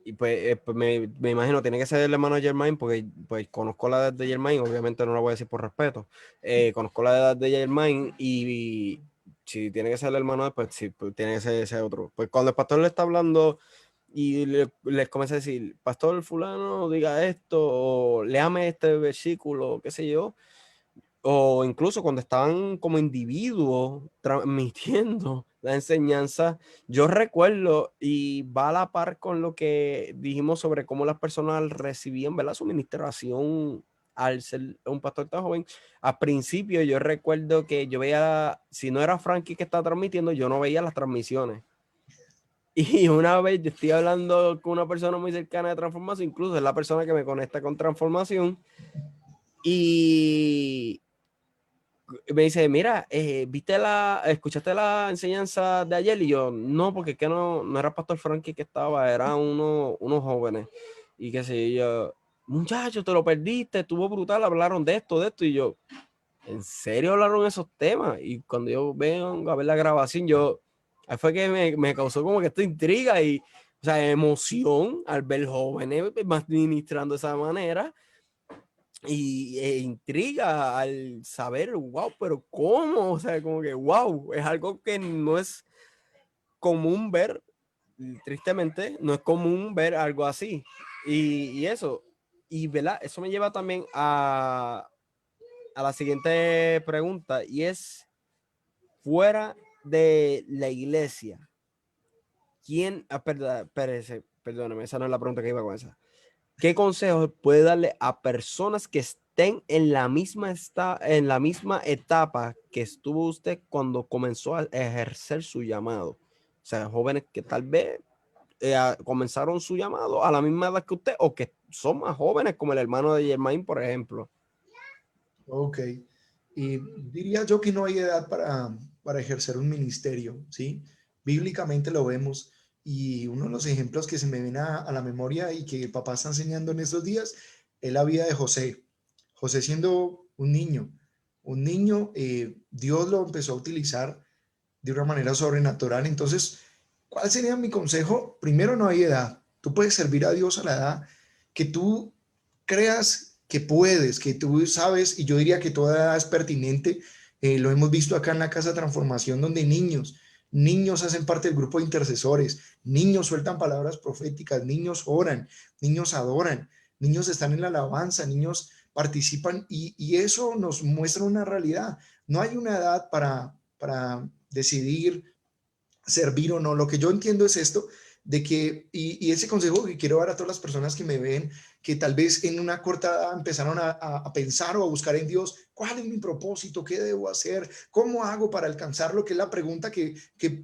S1: Y pues me imagino, tiene que ser el hermano de Germain, porque pues conozco la edad de Germain, obviamente no lo voy a decir por respeto. Conozco la edad de Germain y si tiene que ser el hermano, pues sí, pues tiene que ser ese otro. Pues cuando el pastor le está hablando y les comienza a decir, pastor fulano, diga esto, o léame este versículo, qué sé yo, o incluso cuando estaban como individuos transmitiendo la enseñanza, yo recuerdo, y va a la par con lo que dijimos sobre cómo las personas recibían, ¿verdad?, su ministración al ser un pastor tan joven. Al principio yo recuerdo que yo veía, si no era Frankie que estaba transmitiendo, yo no veía las transmisiones. Y una vez yo estoy hablando con una persona muy cercana de transformación, incluso es la persona que me conecta con transformación, y me dice, mira, escuchaste la enseñanza de ayer? Y yo, no, porque es que no era Pastor Frankie que estaba, eran unos jóvenes. Y qué sé yo, muchachos, te lo perdiste, estuvo brutal, hablaron de esto. Y yo, ¿en serio hablaron esos temas? Y cuando yo vengo a ver la grabación, ahí fue que me causó como que esta intriga y, o sea, emoción al ver jóvenes ministrando de esa manera. Y intriga al saber, wow, pero ¿cómo? O sea, como que wow, es algo que no es común ver, tristemente, no es común ver algo así. Y eso, y ¿verdad? Eso me lleva también a la siguiente pregunta, y es, fuera de la iglesia, ¿quién, perdóname, esa no es la pregunta que iba con esa. ¿Qué consejos puede darle a personas que estén en la en la misma etapa que estuvo usted cuando comenzó a ejercer su llamado? O sea, jóvenes que tal vez comenzaron su llamado a la misma edad que usted, o que son más jóvenes, como el hermano de Germain, por ejemplo.
S2: Ok. Y diría yo que no hay edad para ejercer un ministerio, ¿sí? Bíblicamente lo vemos y uno de los ejemplos que se me viene a la memoria y que el papá está enseñando en estos días es la vida de José. José siendo un niño, Dios lo empezó a utilizar de una manera sobrenatural. Entonces, ¿cuál sería mi consejo? Primero, no hay edad. Tú puedes servir a Dios a la edad que tú creas que puedes, que tú sabes, y yo diría que toda edad es pertinente. Lo hemos visto acá en la Casa de Transformación, donde niños hacen parte del grupo de intercesores, niños sueltan palabras proféticas, niños oran, niños adoran, niños están en la alabanza, niños participan y eso nos muestra una realidad. No hay una edad para decidir servir o no. Lo que yo entiendo es esto, de que, y ese consejo que quiero dar a todas las personas que me ven, que tal vez en una corta edad empezaron a pensar o a buscar en Dios, ¿cuál es mi propósito? ¿Qué debo hacer? ¿Cómo hago para alcanzarlo? Que es la pregunta que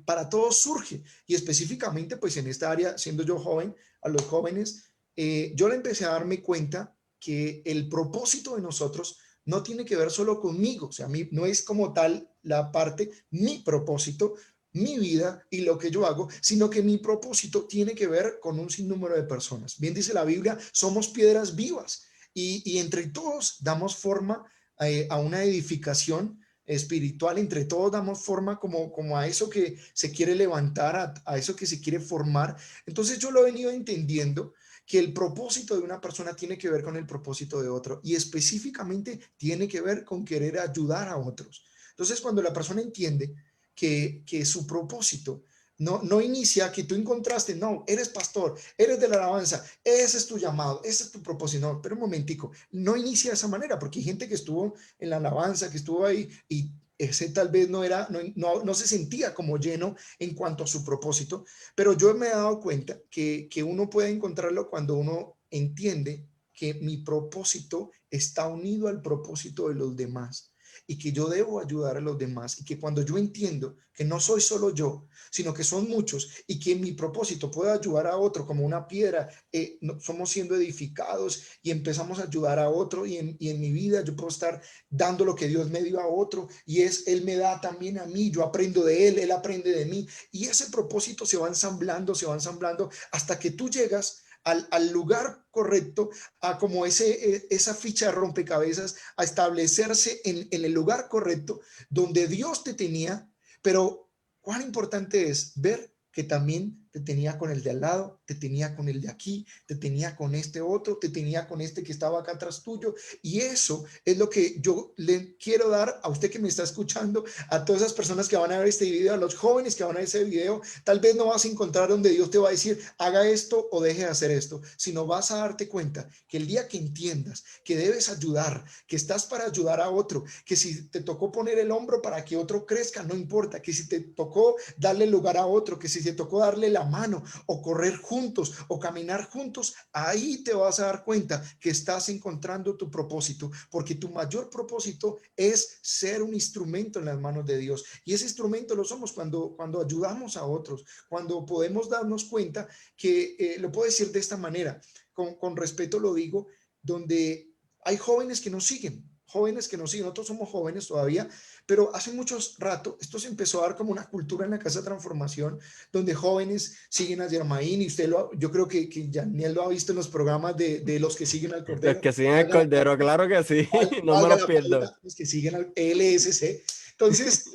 S2: para todos surge. Y específicamente, pues en esta área, siendo yo joven, a los jóvenes, yo le empecé a darme cuenta que el propósito de nosotros no tiene que ver solo conmigo, o sea, no es como tal la parte, mi propósito, mi vida y lo que yo hago, sino que mi propósito tiene que ver con un sinnúmero de personas. Bien dice la Biblia, somos piedras vivas y entre todos damos forma a una edificación espiritual, entre todos damos forma como a eso que se quiere levantar, a eso que se quiere formar. Entonces yo lo he venido entendiendo que el propósito de una persona tiene que ver con el propósito de otro y específicamente tiene que ver con querer ayudar a otros. Entonces cuando la persona entiende que su propósito no inicia que tú encontraste, no, eres pastor, eres de la alabanza, ese es tu llamado, ese es tu propósito, no, pero un momentico, no inicia de esa manera, porque hay gente que estuvo en la alabanza, que estuvo ahí y ese tal vez no se sentía como lleno en cuanto a su propósito, pero yo me he dado cuenta que uno puede encontrarlo cuando uno entiende que mi propósito está unido al propósito de los demás y que yo debo ayudar a los demás y que cuando yo entiendo que no soy solo yo, sino que son muchos y que mi propósito puede ayudar a otro como una piedra, somos siendo edificados y empezamos a ayudar a otro y en mi vida yo puedo estar dando lo que Dios me dio a otro y Él me da también a mí, yo aprendo de Él aprende de mí y ese propósito se va ensamblando hasta que tú llegas al lugar correcto, a como esa ficha de rompecabezas, a establecerse en el lugar correcto donde Dios te tenía, pero cuán importante es ver que también te tenía con el de al lado, te tenía con el de aquí, te tenía con este otro, te tenía con este que estaba acá atrás tuyo. Y eso es lo que yo le quiero dar a usted que me está escuchando, a todas esas personas que van a ver este video, a los jóvenes que van a ver ese video. Tal vez no vas a encontrar donde Dios te va a decir, haga esto o deje de hacer esto, sino vas a darte cuenta que el día que entiendas que debes ayudar, que estás para ayudar a otro, que si te tocó poner el hombro para que otro crezca, no importa, que si te tocó darle lugar a otro, que si te tocó darle la mano o correr juntos o caminar juntos, ahí te vas a dar cuenta que estás encontrando tu propósito, porque tu mayor propósito es ser un instrumento en las manos de Dios. Y ese instrumento lo somos cuando ayudamos a otros, cuando podemos darnos cuenta que, lo puedo decir de esta manera, con respeto lo digo, donde hay jóvenes que nos siguen, nosotros somos jóvenes todavía, pero hace mucho rato esto se empezó a dar como una cultura en la Casa de Transformación, donde jóvenes siguen a Germain y yo creo que Daniel lo ha visto en los programas de los que siguen al
S1: Los
S2: Cordero,
S1: que siguen el
S2: valga la,
S1: Cordero, claro que sí, no me
S2: valga
S1: los
S2: la
S1: pierdo.
S2: palabra, los que siguen al LSC. Entonces,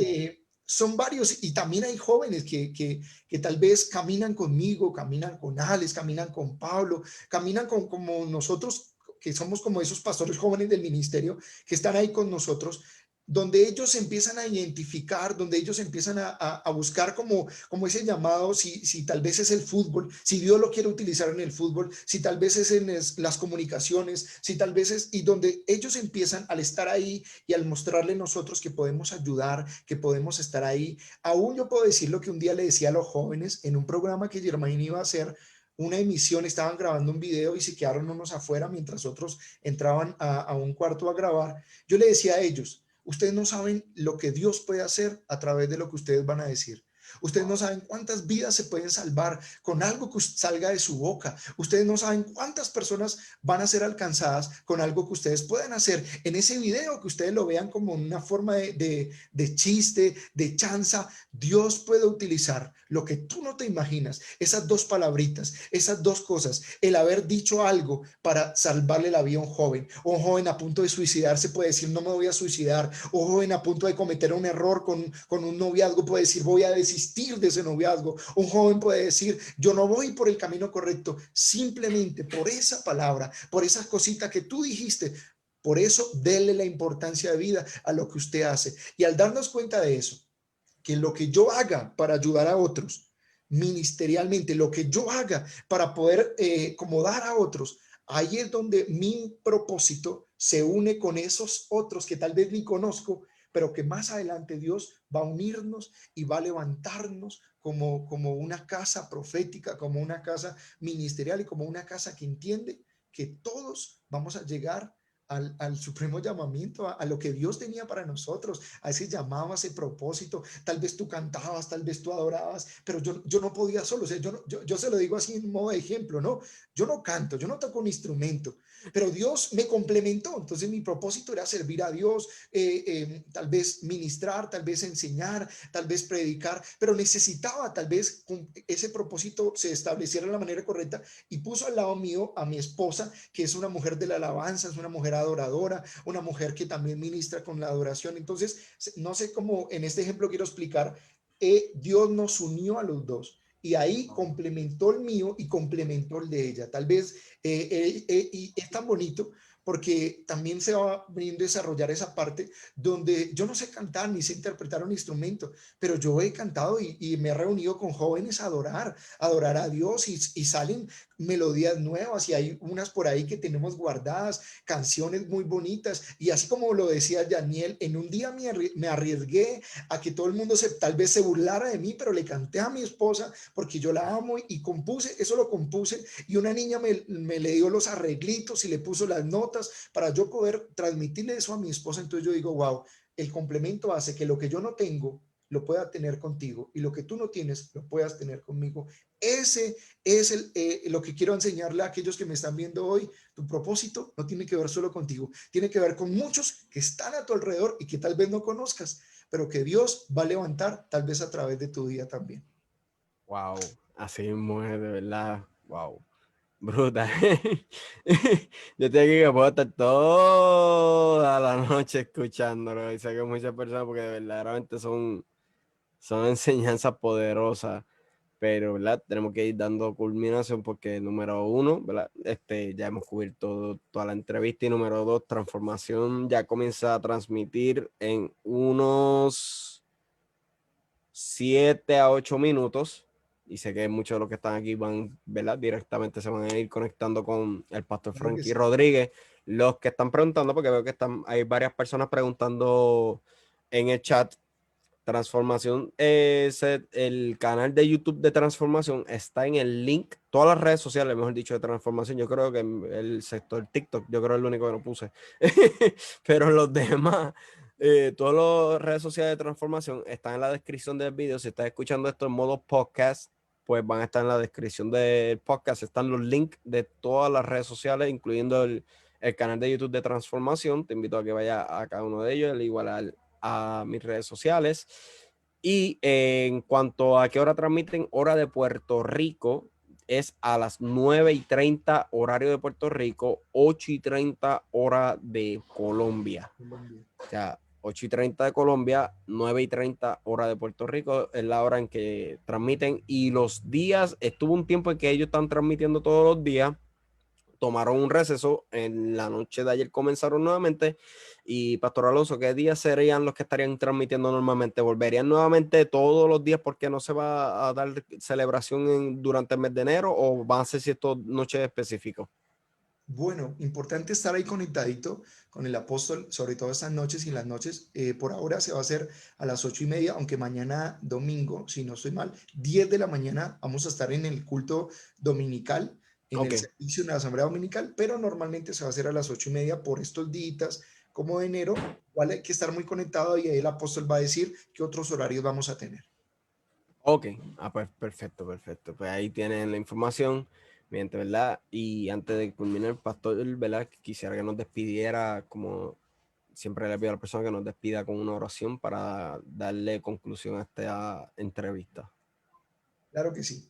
S2: son varios y también hay jóvenes que tal vez caminan conmigo, caminan con Alex, caminan con Pablo, caminan como nosotros, que somos como esos pastores jóvenes del ministerio, que están ahí con nosotros, donde ellos empiezan a identificar, donde ellos empiezan a buscar como ese llamado, si tal vez es el fútbol, si Dios lo quiere utilizar en el fútbol, si tal vez es en las comunicaciones, si tal vez es, y donde ellos empiezan al estar ahí y al mostrarle nosotros que podemos ayudar, que podemos estar ahí. Aún yo puedo decir lo que un día le decía a los jóvenes en un programa que Germain iba a hacer, una emisión, estaban grabando un video y se quedaron unos afuera mientras otros entraban a un cuarto a grabar. Yo le decía a ellos, ustedes no saben lo que Dios puede hacer a través de lo que ustedes van a decir. Ustedes no saben cuántas vidas se pueden salvar con algo que salga de su boca. Ustedes no saben cuántas personas van a ser alcanzadas con algo que ustedes puedan hacer en ese video, que ustedes lo vean como una forma de chiste, de chanza. Dios puede utilizar lo que tú no te imaginas, esas dos palabritas, esas dos cosas, el haber dicho algo para salvarle la vida a un joven, o un joven a punto de suicidarse puede decir no me voy a suicidar, o un joven a punto de cometer un error con un noviazgo puede decir voy a desistir de ese noviazgo, un joven puede decir yo no voy por el camino correcto, simplemente por esa palabra, por esas cositas que tú dijiste. Por eso, déle la importancia de vida a lo que usted hace. Y al darnos cuenta de eso, que lo que yo haga para ayudar a otros ministerialmente, lo que yo haga para poder como dar a otros, ahí es donde mi propósito se une con esos otros que tal vez ni conozco, pero que más adelante Dios va a unirnos y va a levantarnos como una casa profética, como una casa ministerial y como una casa que entiende que todos vamos a llegar al supremo llamamiento, a lo que Dios tenía para nosotros, a ese llamado, a ese propósito. Tal vez tú cantabas, tal vez tú adorabas, pero yo no podía solo. O sea, yo se lo digo así en modo de ejemplo, ¿no? Yo no canto, yo no toco un instrumento, pero Dios me complementó. Entonces mi propósito era servir a Dios, tal vez ministrar, tal vez enseñar, tal vez predicar, pero necesitaba tal vez ese propósito se estableciera de la manera correcta, y puso al lado mío a mi esposa, que es una mujer de la alabanza, es una mujer adoradora, una mujer que también ministra con la adoración. Entonces, no sé cómo en este ejemplo quiero explicar, Dios nos unió a los dos. Y ahí complementó el mío y complementó el de ella. Tal vez, y es tan bonito porque también se va viendo desarrollar esa parte donde yo no sé cantar ni sé interpretar un instrumento, pero yo he cantado y me he reunido con jóvenes a adorar a Dios, y salen melodías nuevas, y hay unas por ahí que tenemos guardadas, canciones muy bonitas. Y así como lo decía Daniel, en un día me arriesgué a que todo el mundo tal vez se burlara de mí, pero le canté a mi esposa porque yo la amo, y compuse, eso lo compuse, y una niña me le dio los arreglitos y le puso las notas para yo poder transmitirle eso a mi esposa. Entonces yo digo, wow, el complemento hace que lo que yo no tengo lo pueda tener contigo, y lo que tú no tienes lo puedas tener conmigo. Ese es lo que quiero enseñarle a aquellos que me están viendo hoy. Tu propósito no tiene que ver solo contigo, tiene que ver con muchos que están a tu alrededor y que tal vez no conozcas, pero que Dios va a levantar tal vez a través de tu día también.
S1: Wow, así mismo es, de verdad. Wow, brutal. Yo estoy aquí que puedo estar toda la noche escuchándolo, y sé que muchas personas, porque verdaderamente son enseñanzas poderosas, pero ¿verdad? Tenemos que ir dando culminación porque número uno, ¿verdad? Ya hemos cubierto toda la entrevista, y número dos, transformación ya comienza a transmitir en unos 7 a 8 minutos, y sé que muchos de los que están aquí van, ¿verdad? Directamente se van a ir conectando con el pastor
S2: Claro que
S1: Frankie
S2: sí.
S1: Rodríguez. Los que están preguntando, porque veo que hay varias personas preguntando en el chat. Transformación, el canal de YouTube de Transformación está en el link, todas las redes sociales, mejor dicho, de Transformación. Yo creo que el sector TikTok, yo creo que es el único que no puse, pero los demás, todas las redes sociales de Transformación están en la descripción del video. Si estás escuchando esto en modo podcast, pues van a estar en la descripción del podcast. Están los links de todas las redes sociales, incluyendo el canal de YouTube de Transformación. Te invito a que vayas a cada uno de ellos, al igual a mis redes sociales. Y en cuanto a qué hora transmiten, hora de Puerto Rico es a las 9:30 horario de Puerto Rico, 8:30 hora de Colombia.
S2: Colombia.
S1: O sea, 8:30 de Colombia, 9:30 hora de Puerto Rico es la hora en que transmiten. Y los días, estuvo un tiempo en que ellos están transmitiendo todos los días, tomaron un receso, en la noche de ayer comenzaron nuevamente. Y Pastor Alonso, ¿qué días serían los que estarían transmitiendo normalmente? ¿Volverían nuevamente todos los días porque no se va a dar celebración durante el mes de enero, o van a ser ciertas noches específicas?
S2: Bueno, importante estar ahí conectadito con el apóstol, sobre todo estas noches y las noches. Por ahora se va a hacer a las 8:30, aunque mañana domingo, si no estoy mal, 10 de la mañana vamos a estar en el culto dominical, en el
S1: Ok,
S2: servicio de la asamblea dominical, pero normalmente se va a hacer a las 8:30 por estos días como de enero. Igual hay que estar muy conectado, y ahí el apóstol va a decir qué otros horarios vamos a tener.
S1: ok. Pues perfecto, perfecto. Pues ahí tienen la información. Mientras, ¿verdad? Y antes de culminar, el pastor, ¿verdad? Quisiera que nos despidiera, como siempre le pido a la persona, que nos despida con una oración para darle conclusión a esta entrevista.
S2: Claro que sí.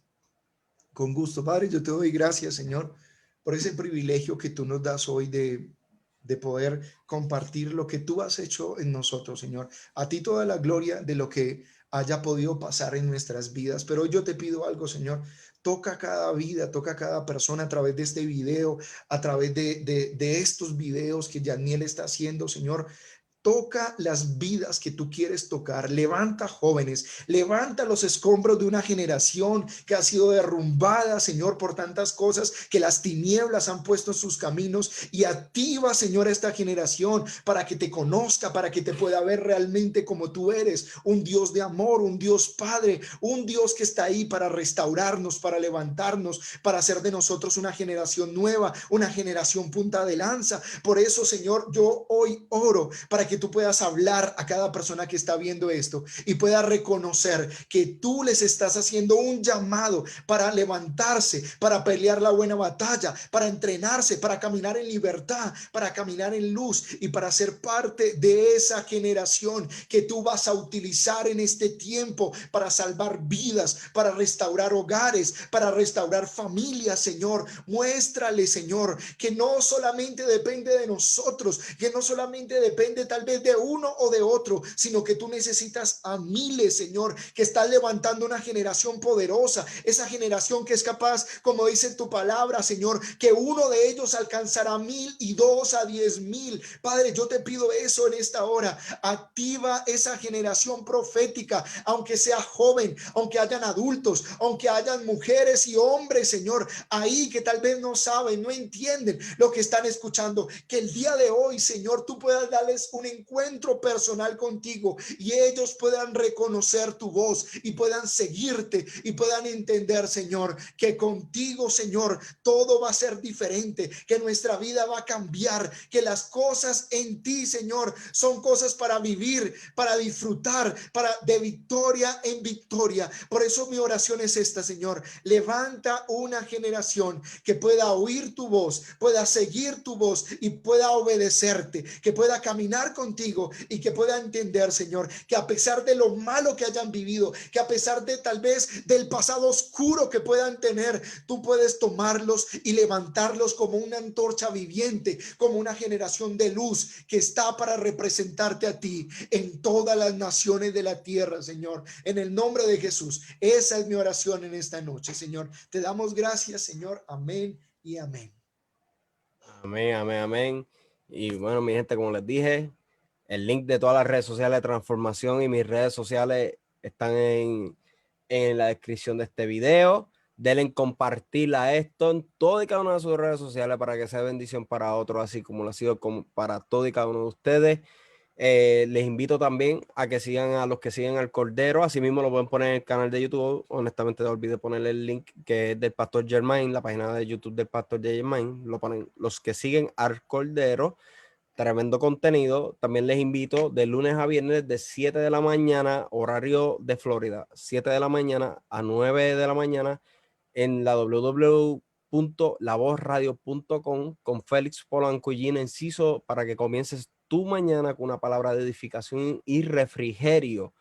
S2: Con gusto, Padre, yo te doy gracias, Señor, por ese privilegio que tú nos das hoy de poder compartir lo que tú has hecho en nosotros, Señor. A ti toda la gloria de lo que haya podido pasar en nuestras vidas. Pero hoy yo te pido algo, Señor. Toca cada vida, toca cada persona a través de este video, a través de estos videos que Daniel está haciendo, Señor. toca las vidas que tú quieres tocar. Levanta jóvenes, levanta los escombros de una generación que ha sido derrumbada, Señor, por tantas cosas que las tinieblas han puesto en sus caminos, y activa, Señor, esta generación para que te conozca, para que te pueda ver realmente como tú eres, un Dios de amor, un Dios Padre, un Dios que está ahí para restaurarnos, para levantarnos, para hacer de nosotros una generación nueva, una generación punta de lanza. Por eso, Señor, yo hoy oro para que tú puedas hablar a cada persona que está viendo esto y pueda reconocer que tú les estás haciendo un llamado para levantarse, para pelear la buena batalla, para entrenarse, para caminar en libertad, para caminar en luz y para ser parte de esa generación que tú vas a utilizar en este tiempo para salvar vidas, para restaurar hogares, para restaurar familias, Señor. Muéstrale, Señor, que no solamente depende de nosotros, que no solamente depende tal vez de uno o de otro, sino que tú necesitas a miles, Señor, que están levantando una generación poderosa, esa generación que es capaz, como dice tu palabra, Señor, que uno de ellos alcanzará 1,000 y dos a 10,000. Padre, yo te pido eso en esta hora. Activa esa generación profética, aunque sea joven, aunque hayan adultos, aunque hayan mujeres y hombres, Señor, ahí que tal vez no saben, no entienden lo que están escuchando. Que el día de hoy, Señor, tú puedas darles un encuentro personal contigo y ellos puedan reconocer tu voz y puedan seguirte y puedan entender, Señor, que contigo, Señor, todo va a ser diferente, que nuestra vida va a cambiar, que las cosas en ti, Señor, son cosas para vivir, para disfrutar, para de victoria en victoria. Por eso mi oración es esta, Señor: levanta una generación que pueda oír tu voz, pueda seguir tu voz y pueda obedecerte, que pueda caminar contigo y que pueda entender, Señor, que a pesar de lo malo que hayan vivido, que a pesar de tal vez del pasado oscuro que puedan tener, tú puedes tomarlos y levantarlos como una antorcha viviente, como una generación de luz que está para representarte a ti en todas las naciones de la tierra, Señor, en el nombre de Jesús. Esa es mi oración en esta noche, Señor. Te damos gracias, Señor. Amén y amén.
S1: Amén, amén, amén. Y bueno, mi gente, como les dije, el link de todas las redes sociales de Transformación y mis redes sociales están en la descripción de este video. Denle en compartir a esto en todo y cada una de sus redes sociales para que sea bendición para otros, así como lo ha sido para todo y cada uno de ustedes. Les invito también a que sigan a los que siguen al Cordero. Así mismo lo pueden poner en el canal de YouTube. Honestamente, no olvidé ponerle el link que es del Pastor Germain, la página de YouTube del Pastor Germain. Lo ponen los que siguen al Cordero. Tremendo contenido. También les invito de lunes a viernes de 7 de la mañana, horario de Florida, 7 de la mañana a 9 de la mañana en la www.lavozradio.com con Félix Polanco y Gina Enciso para que comiences tu mañana con una palabra de edificación y refrigerio,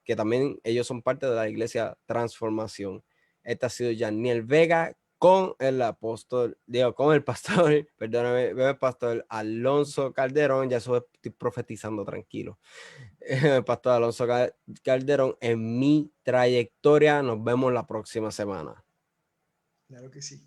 S1: que también ellos son parte de la iglesia Transformación. Este ha sido Yaniel Vega con el apóstol, con el pastor, perdóname, el pastor Alonso Calderón. Ya eso estoy profetizando, tranquilo. El pastor Alonso Calderón en mi trayectoria. Nos vemos la próxima semana.
S2: Claro que sí.